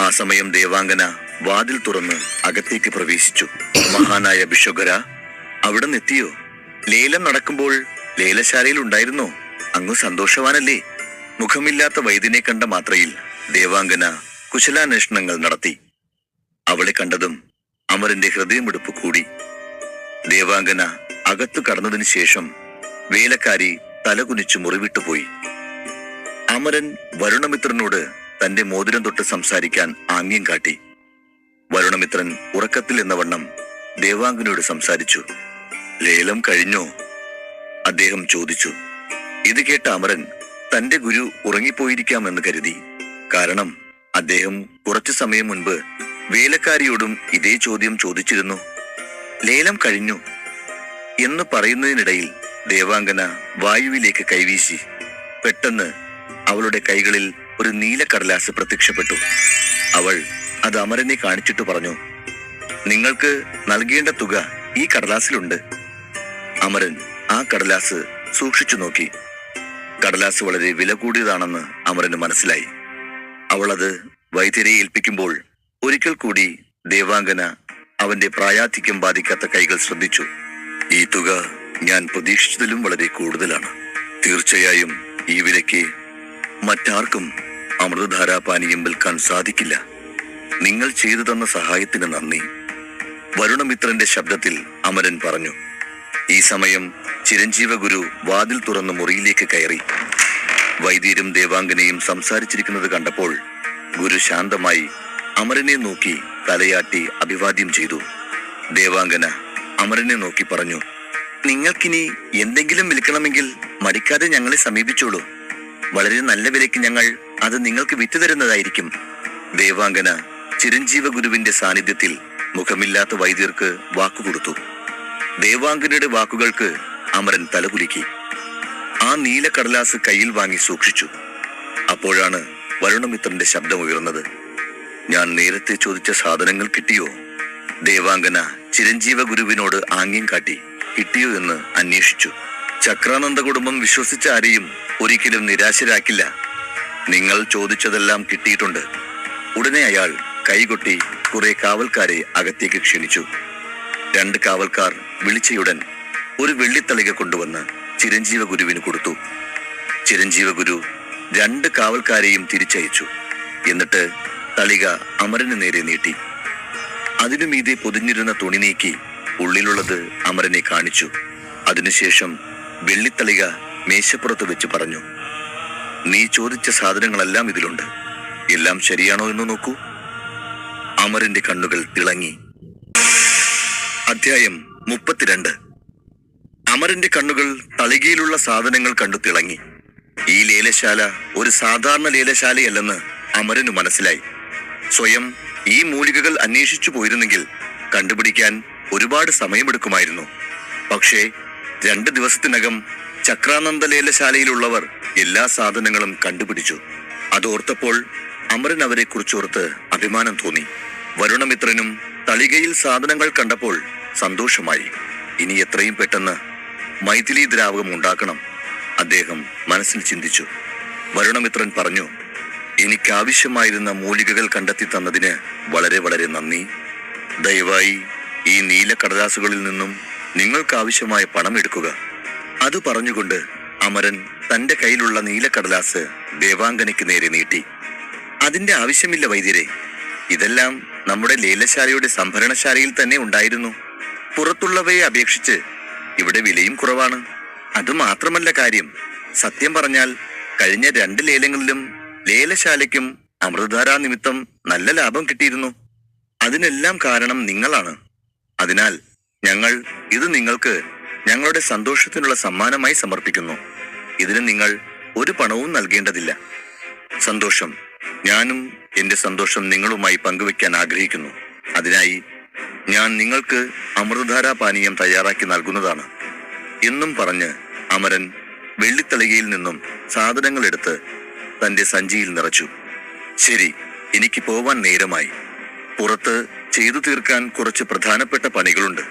ആ സമയം ദേവാംഗന വാതിൽ തുറന്ന് അകത്തേക്ക് പ്രവേശിച്ചു. മഹാനായ ബിഷോഗര, അവിടെ നിന്നെത്തിയോ? ലേലം നടക്കുമ്പോൾ ലേലശാലയിൽ ഉണ്ടായിരുന്നോ? അങ്ങ് സന്തോഷവാനല്ലേ? മുഖമില്ലാത്ത വൈദ്യനെ കണ്ട മാത്രയിൽ ദേവാംഗന കുശലാന്വേഷണങ്ങൾ നടത്തി. അവളെ കണ്ടതും അമരന്റെ ഹൃദയമിടിപ്പ് കൂടി. ദേവാംഗന അകത്തു കടന്നതിന് ശേഷം വേലക്കാരി തലകുനിച്ചു മുറിവിട്ടുപോയി. അമരൻ വരുണമിത്രനോട് തന്റെ മോതിരം തൊട്ട് സംസാരിക്കാൻ ആംഗ്യം കാട്ടി. വരുണമിത്രൻ ഉറക്കത്തിൽ എന്ന വണ്ണം ദേവാംഗനോട് സംസാരിച്ചു. ലേലം കഴിഞ്ഞോ? അദ്ദേഹം ചോദിച്ചു. ഇത് കേട്ട അമരൻ തന്റെ ഗുരു ഉറങ്ങിപ്പോയിരിക്കാമെന്ന് കരുതി. കാരണം അദ്ദേഹം കുറച്ചു സമയം മുൻപ് വേലക്കാരിയോടും ഇതേ ചോദ്യം ചോദിച്ചിരുന്നു. ലേലം കഴിഞ്ഞു എന്ന് പറയുന്നതിനിടയിൽ ദേവാംഗന വായുവിലേക്ക് കൈവീശി. പെട്ടെന്ന് അവളുടെ കൈകളിൽ ഒരു നീല കടലാസ് പ്രത്യക്ഷപ്പെട്ടു. അവൾ അത് അമരനെ കാണിച്ചിട്ട് പറഞ്ഞു, നിങ്ങൾക്ക് നൽകേണ്ട തുക ഈ കടലാസിലുണ്ട്. അമരൻ ആ കടലാസ് സൂക്ഷിച്ചു നോക്കി. കടലാസ് വളരെ വില കൂടിയതാണെന്ന് അമരന് മനസ്സിലായി. അവൾ അത് വൈദ്യരെ ഏൽപ്പിക്കുമ്പോൾ ഒരിക്കൽ കൂടി ദേവാംഗന അവന്റെ പ്രായാധിക്യം ബാധിക്കാത്ത കൈകൾ ശ്രദ്ധിച്ചു. ഈ തുക ഞാൻ പ്രതീക്ഷിച്ചതിലും വളരെ കൂടുതലാണ്. തീർച്ചയായും ഈ വിലയ്ക്ക് മറ്റാർക്കും അമൃതധാരാപാനീയം വിൽക്കാൻ സാധിക്കില്ല. നിങ്ങൾ ചെയ്തു തന്ന സഹായത്തിന് നന്ദി. വരുണമിത്രന്റെ ശബ്ദത്തിൽ അമരൻ പറഞ്ഞു. ഈ സമയം ചിരഞ്ജീവ ഗുരു വാതിൽ തുറന്ന് മുറിയിലേക്ക് കയറി. വൈദ്യരും ദേവാംഗനെയും സംസാരിച്ചിരിക്കുന്നത് കണ്ടപ്പോൾ ഗുരു ശാന്തമായി അമരനെ നോക്കി തലയാട്ടി അഭിവാദ്യം ചെയ്തു. ദേവാംഗന അമരനെ നോക്കി പറഞ്ഞു, നിങ്ങൾക്കിനി എന്തെങ്കിലും വിൽക്കണമെങ്കിൽ മടിക്കാതെ ഞങ്ങളെ സമീപിച്ചോളൂ. വളരെ നല്ല വിലയ്ക്ക് ഞങ്ങൾ അത് നിങ്ങൾക്ക് വിറ്റുതരുന്നതായിരിക്കും. ദേവാംഗന ചിരഞ്ജീവ ഗുരുവിന്റെ സാന്നിധ്യത്തിൽ മുഖമില്ലാത്ത വൈദ്യർക്ക് വാക്കുകൊടുത്തു. ദേവാംഗനയുടെ വാക്കുകൾക്ക് അമരൻ തലകുലുക്കി. ആ നീല കടലാസ് കയ്യിൽ വാങ്ങി സൂക്ഷിച്ചു. അപ്പോഴാണ് വരുണമിത്രന്റെ ശബ്ദമുയർന്നത്. ഞാൻ നേരത്തെ ചോദിച്ച സാധനങ്ങൾ കിട്ടിയോ? ദേവാംഗന ചിരഞ്ജീവ ഗുരുവിനോട് ആംഗ്യം കാട്ടി കിട്ടിയോ എന്ന് അന്വേഷിച്ചു. ചക്രാനന്ദ കുടുംബം വിശ്വസിച്ച ആരെയും ഒരിക്കലും നിരാശരാക്കില്ല. നിങ്ങൾ ചോദിച്ചതെല്ലാം കിട്ടിയിട്ടുണ്ട്. ഉടനെ അയാൾ കൈകൊട്ടി കുറെ കാവൽക്കാരെ അകത്തേക്ക് ക്ഷണിച്ചു. 2 കാവൽക്കാർ വിളിച്ചയുടൻ ഒരു വെള്ളിത്തളിക കൊണ്ടുവന്ന് ചിരഞ്ജീവ ഗുരുവിന് കൊടുത്തു. ചിരഞ്ജീവ ഗുരു 2 കാവൽക്കാരെയും തിരിച്ചയച്ചു. എന്നിട്ട് തളിക അമരന് നേരെ നീട്ടി. അതിനു മീതെ പൊതിഞ്ഞിരുന്ന തുണി നീക്കി ഉള്ളിലുള്ളത് അമരനെ കാണിച്ചു. അതിനുശേഷം വെള്ളിത്തളിക മേശപ്പുറത്ത് വെച്ച് പറഞ്ഞു, നീ ചോദിച്ച സാധനങ്ങളെല്ലാം ഇതിലുണ്ട്. എല്ലാം ശരിയാണോ എന്ന് നോക്കൂ. അമരന്റെ കണ്ണുകൾ തിളങ്ങി. അധ്യായം 32. അമരന്റെ കണ്ണുകൾ തളികയിലുള്ള സാധനങ്ങൾ കണ്ടു തിളങ്ങി. ഈ ലേലശാല ഒരു സാധാരണ ലേലശാലയല്ലെന്ന് അമരന് മനസ്സിലായി. സ്വയം ഈ മൂലികകൾ അന്വേഷിച്ചു പോയിരുന്നെങ്കിൽ കണ്ടുപിടിക്കാൻ ഒരുപാട് സമയമെടുക്കുമായിരുന്നു. പക്ഷേ 2 ദിവസത്തിനകം ചക്രാനന്ദ ലേലശാലയിലുള്ളവർ എല്ലാ സാധനങ്ങളും കണ്ടുപിടിച്ചു. അതോർത്തപ്പോൾ അമരൻ അവരെ കുറിച്ചോർത്ത് അഭിമാനം തോന്നി. വരുണമിത്രനും തളികയിൽ സാധനങ്ങൾ കണ്ടപ്പോൾ സന്തോഷമായി. ഇനി എത്രയും പെട്ടെന്ന് മൈഥിലി ദ്രാവകം ഉണ്ടാക്കണം, അദ്ദേഹം മനസ്സിൽ ചിന്തിച്ചു. വരുണമിത്രൻ പറഞ്ഞു, എനിക്കാവശ്യമായിരുന്ന മൂലികകൾ കണ്ടെത്തി തന്നതിന് വളരെ വളരെ നന്ദി. ദയവായി ഈ നീല കടലാസുകളിൽ നിന്നും നിങ്ങൾക്കാവശ്യമായ പണം എടുക്കുക. അത് പറഞ്ഞുകൊണ്ട് അമരൻ തന്റെ കയ്യിലുള്ള നീല കടലാസ് ദേവാംഗനയ്ക്ക് നേരെ നീട്ടി. അതിന്റെ ആവശ്യമില്ല വൈദ്യരെ, ഇതെല്ലാം നമ്മുടെ ലേലശാലയുടെ സംഭരണശാലയിൽ തന്നെ ഉണ്ടായിരുന്നു. പുറത്തുള്ളവയെ അപേക്ഷിച്ച് ഇവിടെ വിലയും കുറവാണ്. അതുമാത്രമല്ല കാര്യം, സത്യം പറഞ്ഞാൽ കഴിഞ്ഞ 2 ലേലങ്ങളിലും ലേലശാലയ്ക്കും അമൃതധാരാ നിമിത്തം നല്ല ലാഭം കിട്ടിയിരുന്നു. അതിനെല്ലാം കാരണം നിങ്ങളാണ്. അതിനാൽ ഞങ്ങൾ ഇത് നിങ്ങൾക്ക് ഞങ്ങളുടെ സന്തോഷത്തിനുള്ള സമ്മാനമായി സമർപ്പിക്കുന്നു. ഇതിന് നിങ്ങൾ ഒരു പണവും നൽകേണ്ടതില്ല. സന്തോഷം. ഞാനും എന്റെ സന്തോഷം നിങ്ങളുമായി പങ്കുവെക്കാൻ ആഗ്രഹിക്കുന്നു. അതിനായി ഞാൻ നിങ്ങൾക്ക് അമൃതധാരാ പാനീയം തയ്യാറാക്കി നൽകുന്നതാണ് എന്നും പറഞ്ഞ് അമരൻ വെള്ളിത്തളികയിൽ നിന്നും സാധനങ്ങൾ എടുത്ത് തന്റെ സഞ്ചിയിൽ നിറച്ചു. ശരി, എനിക്ക് പോവാൻ നേരമായി. പുറത്ത് ചെയ്തു തീർക്കാൻ കുറച്ച് പ്രധാനപ്പെട്ട പണികളുണ്ട്.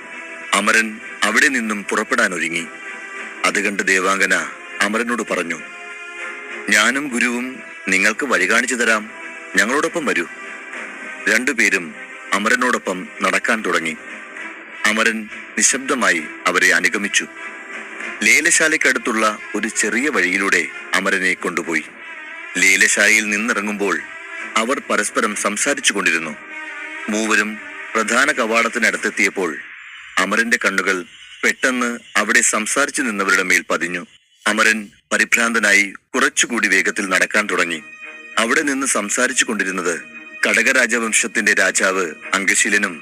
അമരൻ അവിടെ നിന്നും പുറപ്പെടാൻ ഒരുങ്ങി. അത് കണ്ട് ദേവാംഗന അമരനോട് പറഞ്ഞു, ഞാനും ഗുരുവും നിങ്ങൾക്ക് വഴി കാണിച്ചു തരാം, ഞങ്ങളോടൊപ്പം വരൂ. 2 പേരും അമരനോടൊപ്പം നടക്കാൻ തുടങ്ങി. അമരൻ നിശബ്ദമായി അവരെ അനുഗമിച്ചു. ലേലശാലയ്ക്കടുത്തുള്ള ഒരു ചെറിയ വഴിയിലൂടെ അമരനെ കൊണ്ടുപോയി. ലേലശാലയിൽ നിന്നിറങ്ങുമ്പോൾ അവർ പരസ്പരം സംസാരിച്ചു കൊണ്ടിരുന്നു. മൂവരും പ്രധാന കവാടത്തിനടുത്തെത്തിയപ്പോൾ അമരന്റെ കണ്ണുകൾ പെട്ടെന്ന് അവിടെ സംസാരിച്ചു നിന്നവരുടെ മേൽ പതിഞ്ഞു. അമരൻ പരിഭ്രാന്തനായി കുറച്ചുകൂടി വേഗത്തിൽ നടക്കാൻ തുടങ്ങി. അവിടെ നിന്ന് സംസാരിച്ചു കൊണ്ടിരുന്നത് കടകരാജവംശത്തിന്റെ രാജാവ് അംഗശീലനും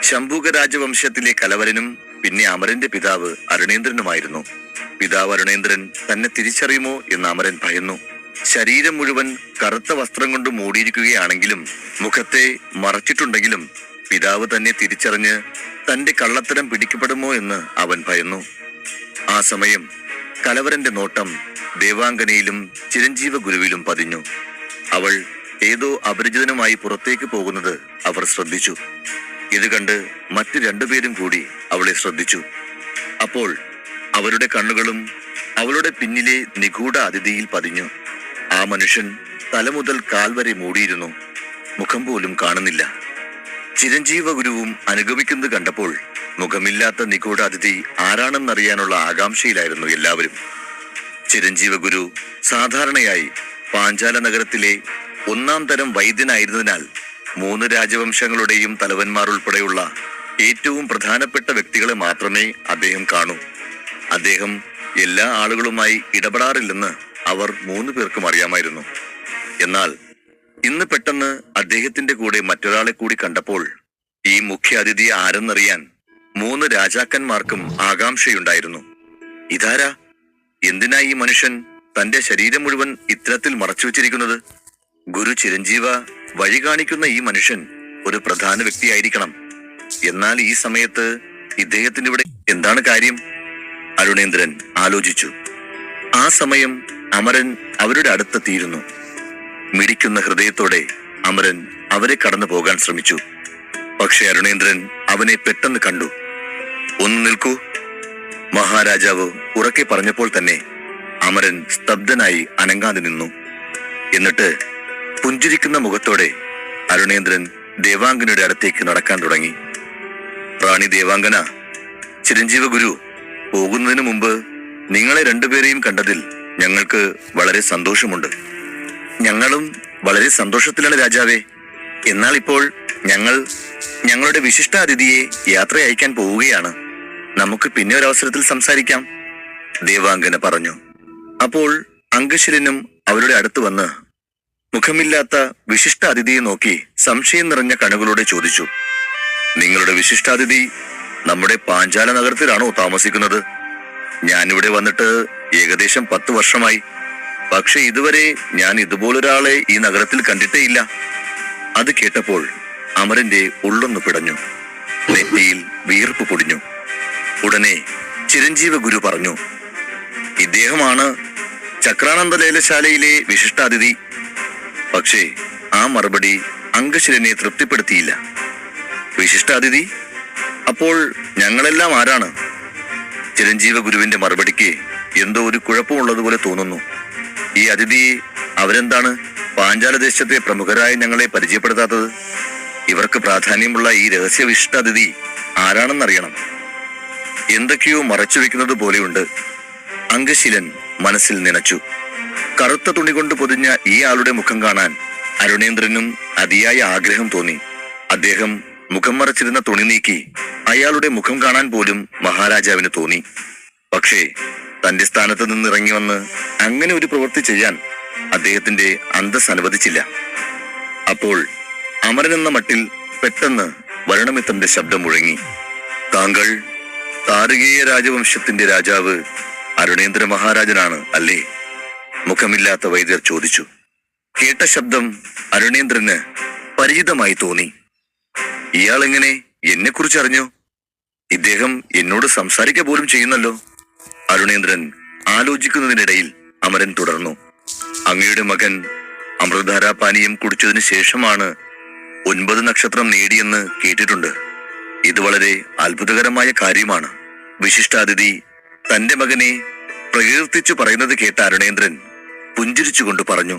ശംഭൂക രാജവംശത്തിലെ കലവരനും പിന്നെ അമരന്റെ പിതാവ് അരുണേന്ദ്രനുമായിരുന്നു. പിതാവ് അരുണേന്ദ്രൻ തന്നെ തിരിച്ചറിയുമോ എന്ന് അമരൻ ഭയന്നു. ശരീരം മുഴുവൻ കറുത്ത വസ്ത്രം കൊണ്ട് മൂടിയിരിക്കുകയാണെങ്കിലും മുഖത്തെ മറച്ചിട്ടുണ്ടെങ്കിലും പിതാവ് തന്നെ തിരിച്ചറിഞ്ഞ് തന്റെ കള്ളത്തരം പിടിക്കപ്പെടുമോ എന്ന് അവൻ ഭയന്നു. ആ സമയം കലവരന്റെ നോട്ടം ദേവാംഗനയിലും ചിരഞ്ജീവ ഗുരുവിലും പതിഞ്ഞു. അവൾ ഏതോ അപരിചിതനുമായി പുറത്തേക്ക് പോകുന്നത് അവർ ശ്രദ്ധിച്ചു. ഇത് കണ്ട് മറ്റു 2 പേരും കൂടി അവളെ ശ്രദ്ധിച്ചു. അപ്പോൾ അവരുടെ കണ്ണുകളും അവളുടെ പിന്നിലെ നിഗൂഢ അതിഥിയിൽ പതിഞ്ഞു. ആ മനുഷ്യൻ തല മുതൽ കാൽ വരെ മൂടിയിരുന്നു. മുഖം പോലും കാണുന്നില്ല. ചിരഞ്ജീവ ഗുരുവും അനുഗമിക്കുന്നത് കണ്ടപ്പോൾ മുഖമില്ലാത്ത നിഗൂഢ അതിഥി ആരാണെന്നറിയാനുള്ള ആകാംക്ഷയിലായിരുന്നു എല്ലാവരും. ചിരഞ്ജീവ ഗുരു സാധാരണയായി പാഞ്ചാല നഗരത്തിലെ 1ാം തരം വൈദ്യനായിരുന്നതിനാൽ 3 രാജവംശങ്ങളുടെയും തലവന്മാർ ഉൾപ്പെടെയുള്ള ഏറ്റവും പ്രധാനപ്പെട്ട വ്യക്തികളെ മാത്രമേ അദ്ദേഹം കാണൂ. അദ്ദേഹം എല്ലാ ആളുകളുമായി ഇടപെടാറില്ലെന്ന് അവർ 3 പേർക്കും അറിയാമായിരുന്നു. എന്നാൽ ഇന്ന് പെട്ടെന്ന് അദ്ദേഹത്തിന്റെ കൂടെ മറ്റൊരാളെ കൂടി കണ്ടപ്പോൾ ഈ മുഖ്യ അതിഥിയെ ആരെന്നറിയാൻ 3 രാജാക്കന്മാർക്കും ആകാംക്ഷയുണ്ടായിരുന്നു. ഇതാരാ? എന്തിനാ ഈ മനുഷ്യൻ തന്റെ ശരീരം മുഴുവൻ ഇത്തരത്തിൽ മറച്ചു വെച്ചിരിക്കുന്നത്? ഗുരു ചിരഞ്ജീവ വഴി കാണിക്കുന്ന ഈ മനുഷ്യൻ ഒരു പ്രധാന വ്യക്തിയായിരിക്കണം. എന്നാൽ ഈ സമയത്ത് ഇദ്ദേഹത്തിന് ഇവിടെ എന്താണ് കാര്യം? അരുണേന്ദ്രൻ ആലോചിച്ചു. ആ സമയം അമരൻ അവരുടെ അടുത്തെത്തിയിരുന്നു. മിടിക്കുന്ന ഹൃദയത്തോടെ അമരൻ അവരെ കടന്നു പോകാൻ ശ്രമിച്ചു. പക്ഷെ അരുണേന്ദ്രൻ അവനെ പെട്ടെന്ന് കണ്ടു. ഒന്ന് നിൽക്കൂ, മഹാരാജാവ് ഉറക്കെ പറഞ്ഞപ്പോൾ തന്നെ അമരൻ സ്തബ്ധനായി അനങ്ങാതെ നിന്നു. എന്നിട്ട് പുഞ്ചിരിക്കുന്ന മുഖത്തോടെ അരുണേന്ദ്രൻ ദേവാംഗനയുടെ അടുത്തേക്ക് നടക്കാൻ തുടങ്ങി. റാണി ദേവാംഗന, ചിരഞ്ജീവ ഗുരു പോകുന്നതിന് മുമ്പ് നിങ്ങളെ 2 പേരെയും കണ്ടതിൽ ഞങ്ങൾക്ക് വളരെ സന്തോഷമുണ്ട്. ഞങ്ങളും വളരെ സന്തോഷത്തിലാണ് രാജാവേ. എന്നാൽ ഇപ്പോൾ ഞങ്ങളുടെ വിശിഷ്ടാതിഥിയെ യാത്ര അയക്കാൻ പോവുകയാണ്. നമുക്ക് പിന്നെ ഒരവസരത്തിൽ സംസാരിക്കാം, ദേവാംഗന പറഞ്ഞു. അപ്പോൾ അംഗശിരനും അവരുടെ അടുത്ത് വന്ന് മുഖമില്ലാത്ത വിശിഷ്ടാതിഥിയെ നോക്കി സംശയം നിറഞ്ഞ കണ്ണുകളോടെ ചോദിച്ചു, നിങ്ങളുടെ വിശിഷ്ടാതിഥി നമ്മുടെ പാഞ്ചാല നഗരത്തിലാണോ താമസിക്കുന്നത്? ഞാനിവിടെ വന്നിട്ട് ഏകദേശം 10 വർഷമായി. പക്ഷെ ഇതുവരെ ഞാൻ ഇതുപോലൊരാളെ ഈ നഗരത്തിൽ കണ്ടിട്ടേയില്ല. അത് കേട്ടപ്പോൾ അമരന്റെ ഉള്ളൊന്ന് പിടഞ്ഞു. നെറ്റിയിൽ വിയർപ്പ് പൊടിഞ്ഞു. ഉടനെ ചിരഞ്ജീവ ഗുരു പറഞ്ഞു, ഇദ്ദേഹമാണ് ചക്രാനന്ദ ലേലശാലയിലെ വിശിഷ്ടാതിഥി. പക്ഷേ ആ മറുപടി അംഗശിരനെ തൃപ്തിപ്പെടുത്തിയില്ല. വിശിഷ്ടാതിഥി? അപ്പോൾ ഞങ്ങളെല്ലാം ആരാണ്? ചിരഞ്ജീവ ഗുരുവിന്റെ മറുപടിക്ക് എന്തോ ഒരു കുഴപ്പമുള്ളതുപോലെ തോന്നുന്നു. ഈ അതിഥിയെ അവരെന്താണ് പാഞ്ചാല ദേശത്തെ പ്രമുഖരായ ഞങ്ങളെ പരിചയപ്പെടുത്താത്തത്? ഇവർക്ക് പ്രാധാന്യമുള്ള ഈ രഹസ്യ വിശിഷ്ടാതിഥി ആരാണെന്നറിയണം. എന്തൊക്കെയോ മറച്ചു വെക്കുന്നത് പോലെയുണ്ട്. അംഗശീലൻ മനസ്സിൽ നനച്ചു. കറുത്ത തുണി കൊണ്ട് പൊതിഞ്ഞ ഈ ആളുടെ മുഖം കാണാൻ അരുണേന്ദ്രനും അതിയായ ആഗ്രഹം തോന്നി. അദ്ദേഹം മുഖം മറച്ചിരുന്ന തുണി നീക്കി അയാളുടെ മുഖം കാണാൻ പോലും മഹാരാജാവിന് തോന്നി. പക്ഷേ തന്റെ സ്ഥാനത്ത് നിന്ന് ഇറങ്ങി വന്ന് അങ്ങനെ ഒരു പ്രവൃത്തി ചെയ്യാൻ അദ്ദേഹത്തിന്റെ അന്തസ് അനുവദിച്ചില്ല. അപ്പോൾ അമരൻ എന്ന മട്ടിൽ പെട്ടെന്ന് വരുണമിത്രന്റെ ശബ്ദം മുഴങ്ങി. താങ്കൾ താരകീയ രാജവംശത്തിന്റെ രാജാവ് അരുണേന്ദ്ര മഹാരാജനാണ് അല്ലേ? മുഖമില്ലാത്ത വൈദ്യർ ചോദിച്ചു. കേട്ട ശബ്ദം അരുണേന്ദ്രന് പരിചിതമായി തോന്നി. ഇയാൾ എങ്ങനെ എന്നെ കുറിച്ച് അറിഞ്ഞു? ഇദ്ദേഹം എന്നോട് സംസാരിക്കുക പോലും ചെയ്യുന്നല്ലോ. അരുണേന്ദ്രൻ ആലോചിക്കുന്നതിനിടയിൽ അമരൻ തുടർന്നു. അങ്ങയുടെ മകൻ അമൃതധാരാപാനീയം കുടിച്ചതിന് ശേഷമാണ് 9 നക്ഷത്രം നേടിയെന്ന് കേട്ടിട്ടുണ്ട്. ഇത് വളരെ അത്ഭുതകരമായ കാര്യമാണ്. വിശിഷ്ടാതിഥി തന്റെ മകനെ പ്രകീർത്തിച്ചു പറയുന്നത് കേട്ട അരുണേന്ദ്രൻ പുഞ്ചിരിച്ചുകൊണ്ട് പറഞ്ഞു,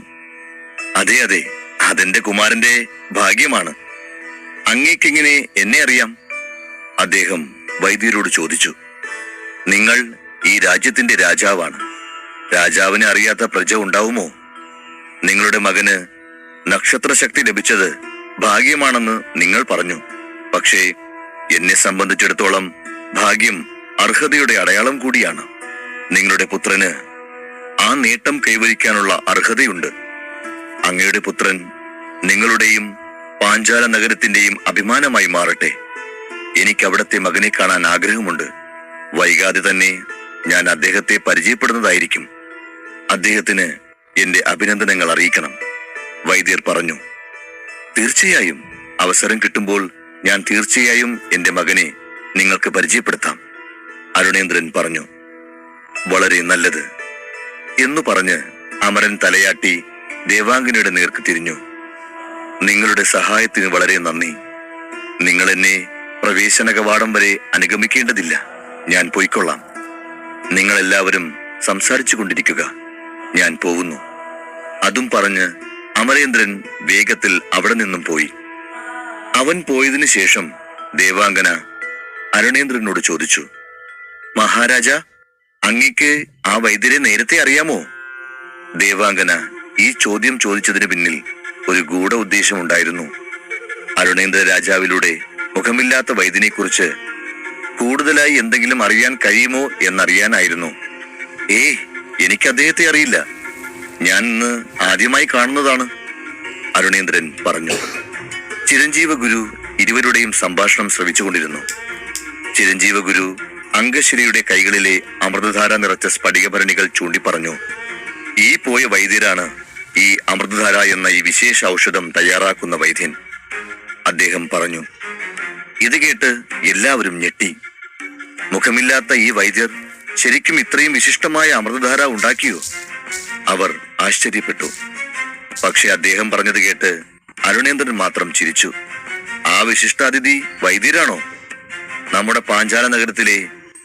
അതെ അതെ, അതെന്റെ കുമാരന്റെ ഭാഗ്യമാണ്. അങ്ങേക്കെങ്ങനെ എന്നെ അറിയാം? അദ്ദേഹം വൈദ്യരോട് ചോദിച്ചു. നിങ്ങൾ ഈ രാജ്യത്തിന്റെ രാജാവാണ്. രാജാവിനെ അറിയാത്ത പ്രജ ഉണ്ടാവുമോ? നിങ്ങളുടെ മകന് നക്ഷത്രശക്തി ലഭിച്ചത് ഭാഗ്യമാണെന്ന് നിങ്ങൾ പറഞ്ഞു. പക്ഷേ എന്നെ സംബന്ധിച്ചിടത്തോളം ഭാഗ്യം അർഹതയുടെ അടയാളം കൂടിയാണ്. നിങ്ങളുടെ പുത്രന് ആ നേട്ടം കൈവരിക്കാനുള്ള അർഹതയുണ്ട്. അങ്ങയുടെ പുത്രൻ നിങ്ങളുടെയും പാഞ്ചാല നഗരത്തിന്റെയും അഭിമാനമായി മാറട്ടെ. എനിക്ക് അവിടത്തെ മകനെ കാണാൻ ആഗ്രഹമുണ്ട്. വൈകാതെ തന്നെ ഞാൻ അദ്ദേഹത്തെ പരിചയപ്പെടുന്നതായിരിക്കും. അദ്ദേഹത്തിന് എന്റെ അഭിനന്ദനങ്ങൾ അറിയിക്കണം, വൈദ്യർ പറഞ്ഞു. തീർച്ചയായും, അവസരം കിട്ടുമ്പോൾ ഞാൻ തീർച്ചയായും എന്റെ മകനെ നിങ്ങൾക്ക് പരിചയപ്പെടുത്താം, അരുണേന്ദ്രൻ പറഞ്ഞു. വളരെ നല്ലത് എന്നു പറഞ്ഞ് അമരൻ തലയാട്ടി ദേവാംഗനയുടെ നേർക്ക് തിരിഞ്ഞു. നിങ്ങളുടെ സഹായത്തിന് വളരെ നന്ദി. നിങ്ങൾ എന്നെ പ്രവേശന കവാടം വരെ അനുഗമിക്കേണ്ടതില്ല. ഞാൻ പോയിക്കൊള്ളാം. നിങ്ങളെല്ലാവരും സംസാരിച്ചു കൊണ്ടിരിക്കുക, ഞാൻ പോകുന്നു. അതും പറഞ്ഞ് അമരേന്ദ്രൻ വേഗത്തിൽ അവിടെ നിന്നും പോയി. അവൻ പോയതിനു ശേഷം ദേവാംഗന അരുണേന്ദ്രനോട് ചോദിച്ചു, മഹാരാജ, അങ്ങയ്ക്ക് ആ വൈദ്യരെ നേരത്തെ അറിയാമോ? ദേവാംഗന ഈ ചോദ്യം ചോദിച്ചതിന് പിന്നിൽ ഒരു ഗൂഢ ഉദ്ദേശമുണ്ടായിരുന്നു. അരുണേന്ദ്ര രാജാവിലൂടെ മുഖമില്ലാത്ത വൈദ്യനെക്കുറിച്ച് കൂടുതലായി എന്തെങ്കിലും അറിയാൻ കഴിയുമോ എന്നറിയാനായിരുന്നു. എനിക്ക് അദ്ദേഹത്തെ അറിയില്ല, ഞാൻ ഇന്ന് ആദ്യമായി കാണുന്നതാണ്, അരുണേന്ദ്രൻ പറഞ്ഞു. ചിരഞ്ജീവ ഗുരു ഇരുവരുടെയും സംഭാഷണം ശ്രവിച്ചുകൊണ്ടിരുന്നു. ചിരഞ്ജീവ ഗുരു അംഗശ്രീയുടെ കൈകളിലെ അമൃതധാര നിറച്ച സ്ഫടികഭരണികൾ ചൂണ്ടിപ്പറഞ്ഞു. ഈ പോയ വൈദ്യരാണ് ഈ അമൃതധാര എന്ന ഈ വിശേഷ ഔഷധം തയ്യാറാക്കുന്ന വൈദ്യൻ, അദ്ദേഹം പറഞ്ഞു. ഇത് കേട്ട് എല്ലാവരും ഞെട്ടി. മുഖമില്ലാത്ത ഈ വൈദ്യർ ശരിക്കും ഇത്രയും വിശിഷ്ടമായ അമൃതധാര ഉണ്ടാക്കിയോ? അവർ ആശ്ചര്യപ്പെട്ടു. പക്ഷെ അദ്ദേഹം പറഞ്ഞത് കേട്ട് അരുണേന്ദ്രൻ മാത്രം ചിരിച്ചു. ആ വിശിഷ്ടാതിഥി വൈദ്യരാണോ? നമ്മുടെ പാഞ്ചാല നഗരത്തിലെ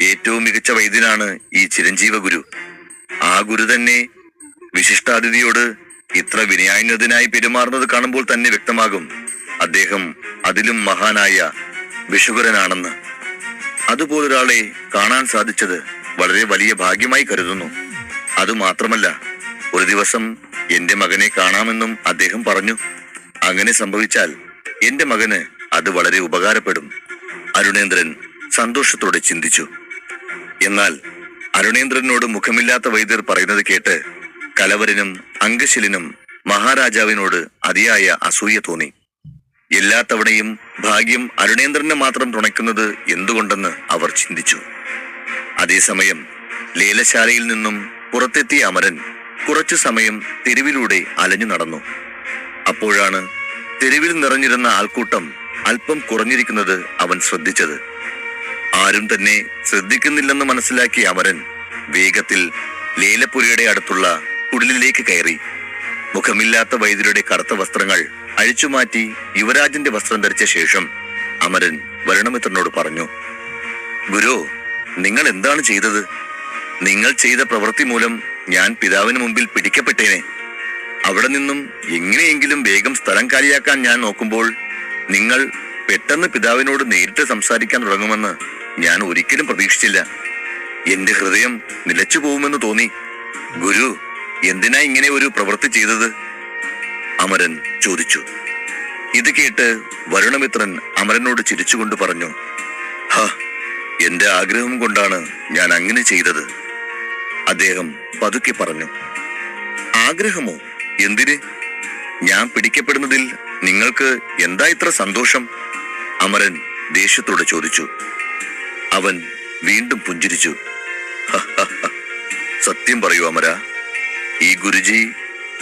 ഏറ്റവും മികച്ച വൈദ്യനാണ് ഈ ചിരഞ്ജീവ ഗുരു. ആ ഗുരു തന്നെ വിശിഷ്ടാതിഥിയോട് ഇത്ര വിനയാന്യതനായി പെരുമാറുന്നത് കാണുമ്പോൾ തന്നെ വ്യക്തമാകും അദ്ദേഹം അതിലും മഹാനായ വിഷുകരനാണെന്ന്. അതുപോലൊരാളെ കാണാൻ സാധിച്ചത് വളരെ വലിയ ഭാഗ്യമായി കരുതുന്നു. അതുമാത്രമല്ല, ഒരു ദിവസം എന്റെ മകനെ കാണാമെന്നും അദ്ദേഹം പറഞ്ഞു. അങ്ങനെ സംഭവിച്ചാൽ എന്റെ മകന് അത് വളരെ ഉപകാരപ്പെടും, അരുണേന്ദ്രൻ സന്തോഷത്തോടെ ചിന്തിച്ചു. എന്നാൽ അരുണേന്ദ്രനോട് മുഖമില്ലാത്ത വൈദ്യർ പറയുന്നത് കേട്ട് കലവരനും അംഗശലിനും മഹാരാജാവിനോട് അതിയായ അസൂയ തോന്നി. എല്ലാ തവണയും ഭാഗ്യം അരുണേന്ദ്രനെ മാത്രം തുണയ്ക്കുന്നത് എന്തുകൊണ്ടെന്ന് അവർ ചിന്തിച്ചു. അതേസമയം ലേലശാലയിൽ നിന്നും പുറത്തെത്തിയ അമരൻ കുറച്ചു സമയം തെരുവിലൂടെ അലഞ്ഞു നടന്നു. അപ്പോഴാണ് തെരുവിൽ നിറഞ്ഞിരുന്ന ആൾക്കൂട്ടം അല്പം കുറഞ്ഞിരിക്കുന്നത് അവൻ ശ്രദ്ധിച്ചത്. ആരും തന്നെ ശ്രദ്ധിക്കുന്നില്ലെന്ന് മനസ്സിലാക്കിയ അമരൻ വേഗത്തിൽ ലേലപ്പുരയുടെ അടുത്തുള്ള കുടിലിലേക്ക് കയറി. മുഖമില്ലാത്ത വൈദ്യരുടെ കറുത്ത വസ്ത്രങ്ങൾ അഴിച്ചുമാറ്റി യുവരാജന്റെ വസ്ത്രം ധരിച്ച ശേഷം അമരൻ വരുണമിത്രനോട് പറഞ്ഞു, ഗുരു, നിങ്ങൾ എന്താണ് ചെയ്തത്? നിങ്ങൾ ചെയ്ത പ്രവൃത്തി മൂലം ഞാൻ പിതാവിന് മുമ്പിൽ പിടിക്കപ്പെട്ടേനെ. അവിടെ നിന്നും എങ്ങനെയെങ്കിലും വേഗം സ്ഥലം കാലിയാക്കാൻ ഞാൻ നോക്കുമ്പോൾ നിങ്ങൾ പെട്ടെന്ന് പിതാവിനോട് നേരിട്ട് സംസാരിക്കാൻ തുടങ്ങുമെന്ന് ഞാൻ ഒരിക്കലും പ്രതീക്ഷിച്ചില്ല. എന്റെ ഹൃദയം നിലച്ചു പോകുമെന്ന് തോന്നി. ഗുരു, എന്തിനാ ഇങ്ങനെ ഒരു പ്രവൃത്തി ചെയ്തത്? അമരൻ ചോദിച്ചു. ഇത് കേട്ട് വരുണമിത്രൻ അമരനോട് ചിരിച്ചുകൊണ്ട് പറഞ്ഞു, എന്റെ ആഗ്രഹം കൊണ്ടാണ് ഞാൻ അങ്ങനെ ചെയ്തത്, അദ്ദേഹം പതുക്കെ പറഞ്ഞു. ആഗ്രഹമോ? എന്തിന്? ഞാൻ പിടിക്കപ്പെടുന്നതിൽ നിങ്ങൾക്ക് എന്താ ഇത്ര സന്തോഷം? അമരൻ ദേഷ്യത്തോടെ ചോദിച്ചു. അവൻ വീണ്ടും പുഞ്ചിരിച്ചു. സത്യം പറയൂ അമര, ഈ ഗുരുജി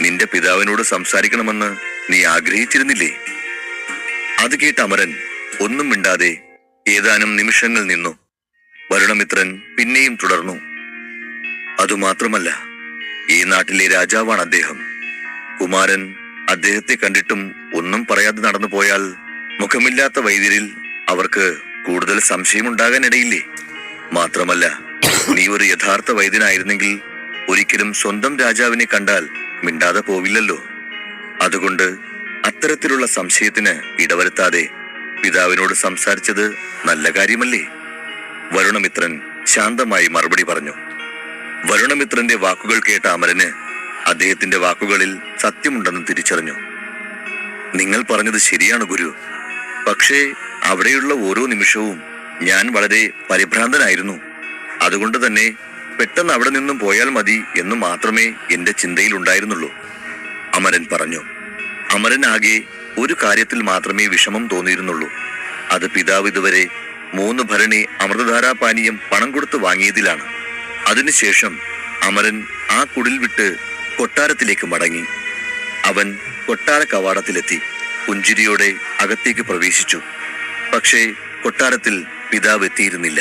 നിന്റെ പിതാവിനോട് സംസാരിക്കണമെന്ന് നീ ആഗ്രഹിച്ചിരുന്നില്ലേ? അത് കേട്ട് അമരൻ ഒന്നും മിണ്ടാതെ ഏതാനും നിമിഷങ്ങൾ നിന്നു. വരുണമിത്രൻ പിന്നെയും തുടർന്നു. അതുമാത്രമല്ല, ഈ നാട്ടിലെ രാജാവാണ് അദ്ദേഹം. കുമാരൻ അദ്ദേഹത്തെ കണ്ടിട്ടും ഒന്നും പറയാതെ നടന്നു പോയാൽ മുഖമില്ലാത്ത വൈദ്യരിൽ അവർക്ക് കൂടുതൽ സംശയമുണ്ടാകാനിടയില്ലേ? മാത്രമല്ല, നീ ഒരു യഥാർത്ഥ വൈദ്യനായിരുന്നെങ്കിൽ ഒരിക്കലും സ്വന്തം രാജാവിനെ കണ്ടാൽ മിണ്ടാതെ പോവില്ലല്ലോ. അതുകൊണ്ട് അത്തരത്തിലുള്ള സംശയത്തിന് ഇടവരുത്താതെ പിതാവിനോട് സംസാരിച്ചത് നല്ല കാര്യമല്ലേ? വരുണമിത്രൻ ശാന്തമായി മറുപടി പറഞ്ഞു. വരുണമിത്രന്റെ വാക്കുകൾ കേട്ട അമരന് അദ്ദേഹത്തിന്റെ വാക്കുകളിൽ സത്യമുണ്ടെന്ന് തിരിച്ചറിഞ്ഞു. നിങ്ങൾ പറഞ്ഞത് ശരിയാണ് ഗുരു. പക്ഷേ അവിടെയുള്ള ഓരോ നിമിഷവും ഞാൻ വളരെ പരിഭ്രാന്തനായിരുന്നു. അതുകൊണ്ട് തന്നെ പെട്ടെന്ന് അവിടെ നിന്നും പോയാൽ മതി എന്ന് മാത്രമേ എന്റെ ചിന്തയിൽ ഉണ്ടായിരുന്നുള്ളൂ, അമരൻ പറഞ്ഞു. അമരനാകെ ഒരു കാര്യത്തിൽ മാത്രമേ വിഷമം തോന്നിയിരുന്നുള്ളൂ. അത് പിതാവ് ഇതുവരെ 3 ഭരണി അമൃതധാരാപാനീയം പണം കൊടുത്ത് വാങ്ങിയതിലാണ്. അതിനുശേഷം അമരൻ ആ കുടിൽ വിട്ട് കൊട്ടാരത്തിലേക്ക് മടങ്ങി. അവൻ കൊട്ടാര കവാടത്തിലെത്തി പുഞ്ചിരിയോടെ അകത്തേക്ക് പ്രവേശിച്ചു. പക്ഷേ കൊട്ടാരത്തിൽ പിതാവ് എത്തിയിരുന്നില്ല.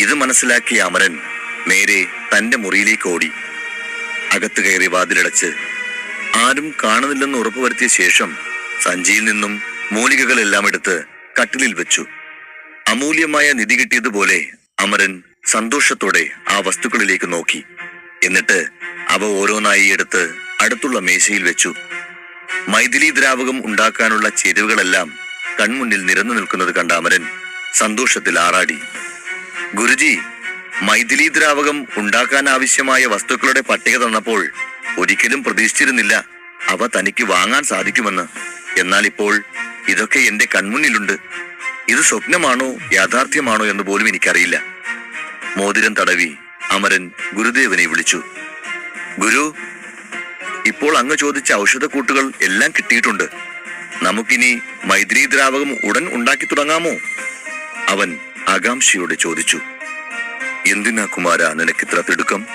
ഇത് മനസ്സിലാക്കിയ അമരൻ നേരെ തന്റെ മുറിയിലേക്ക് ഓടി. അകത്ത് കയറി വാതിലടച്ച് ആരും കാണുന്നില്ലെന്ന് ഉറപ്പുവരുത്തിയ ശേഷം സഞ്ചിയിൽ നിന്നും മൂലികകളെല്ലാം എടുത്ത് കട്ടിലിൽ വെച്ചു. അമൂല്യമായ നിധി കിട്ടിയതുപോലെ അമരൻ സന്തോഷത്തോടെ ആ വസ്തുക്കളിലേക്ക് നോക്കി. എന്നിട്ട് അവ ഓരോന്നായി എടുത്ത് അടുത്തുള്ള മേശയിൽ വെച്ചു. മൈഥിലി ദ്രാവകം ഉണ്ടാക്കാനുള്ള ചേരുവകളെല്ലാം കൺമുന്നിൽ നിരന്നു നിൽക്കുന്നത് കണ്ട അമരൻ സന്തോഷത്തിൽ ആറാടി. ഗുരുജി, മൈഥിലി ദ്രാവകം ഉണ്ടാക്കാൻ ആവശ്യമായ വസ്തുക്കളുടെ പട്ടിക തന്നപ്പോൾ ഒരിക്കലും പ്രതീക്ഷിച്ചിരുന്നില്ല അവ തനിക്ക് വാങ്ങാൻ സാധിക്കുമെന്ന്. എന്നാൽ ഇപ്പോൾ ഇതൊക്കെ എന്റെ കൺമുന്നിലുണ്ട്. ഇത് സ്വപ്നമാണോ യാഥാർത്ഥ്യമാണോ എന്ന് പോലും എനിക്കറിയില്ല. മോതിരം തടവി അമരൻ ഗുരുദേവനെ വിളിച്ചു. ഗുരു, ഇപ്പോൾ അങ്ങ് ചോദിച്ച ഔഷധക്കൂട്ടുകൾ എല്ലാം കിട്ടിയിട്ടുണ്ട്. നമുക്കിനി മൈത്രി ദ്രാവകം ഉടൻ ഉണ്ടാക്കി തുടങ്ങാമോ? അവൻ ആകാംക്ഷയോടെ ചോദിച്ചു. എന്തിനാ കുമാര നിനക്കിത്ര തിടുക്കം?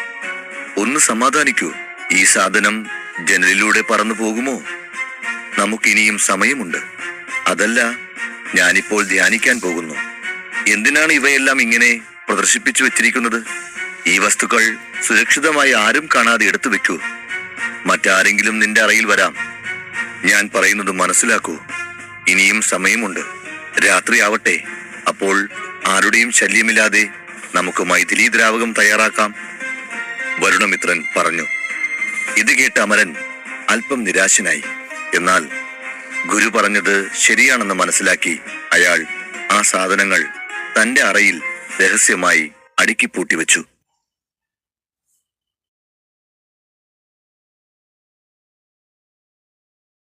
ഒന്ന് സമാധാനിക്കൂ. ഈ സാധനം ജനലിലൂടെ പറന്നു പോകുമോ? നമുക്കിനിയും സമയമുണ്ട്. അതല്ല, ഞാനിപ്പോൾ ധ്യാനിക്കാൻ പോകുന്നു. എന്തിനാണ് ഇവയെല്ലാം ഇങ്ങനെ പ്രദർശിപ്പിച്ചു വെച്ചിരിക്കുന്നത്? ഈ വസ്തുക്കൾ സുരക്ഷിതമായി ആരും കാണാതെ എടുത്തു വെക്കൂ. മറ്റാരെങ്കിലും നിന്റെ അറയിൽ വരാം. ഞാൻ പറയുന്നത് മനസ്സിലാക്കൂ. ഇനിയും സമയമുണ്ട്. രാത്രിയാവട്ടെ. അപ്പോൾ ആരുടെയും ശല്യമില്ലാതെ നമുക്ക് മൈഥിലി ദ്രാവകം തയ്യാറാക്കാം. വരുണമിത്രൻ പറഞ്ഞു. ഇത് കേട്ട അമരൻ അല്പം നിരാശനായി. എന്നാൽ ഗുരു പറഞ്ഞത് ശരിയാണെന്ന് മനസ്സിലാക്കി അയാൾ ആ സാധനങ്ങൾ തന്റെ അറയിൽ രഹസ്യമായി അടുക്കി പൂട്ടിവെച്ചു.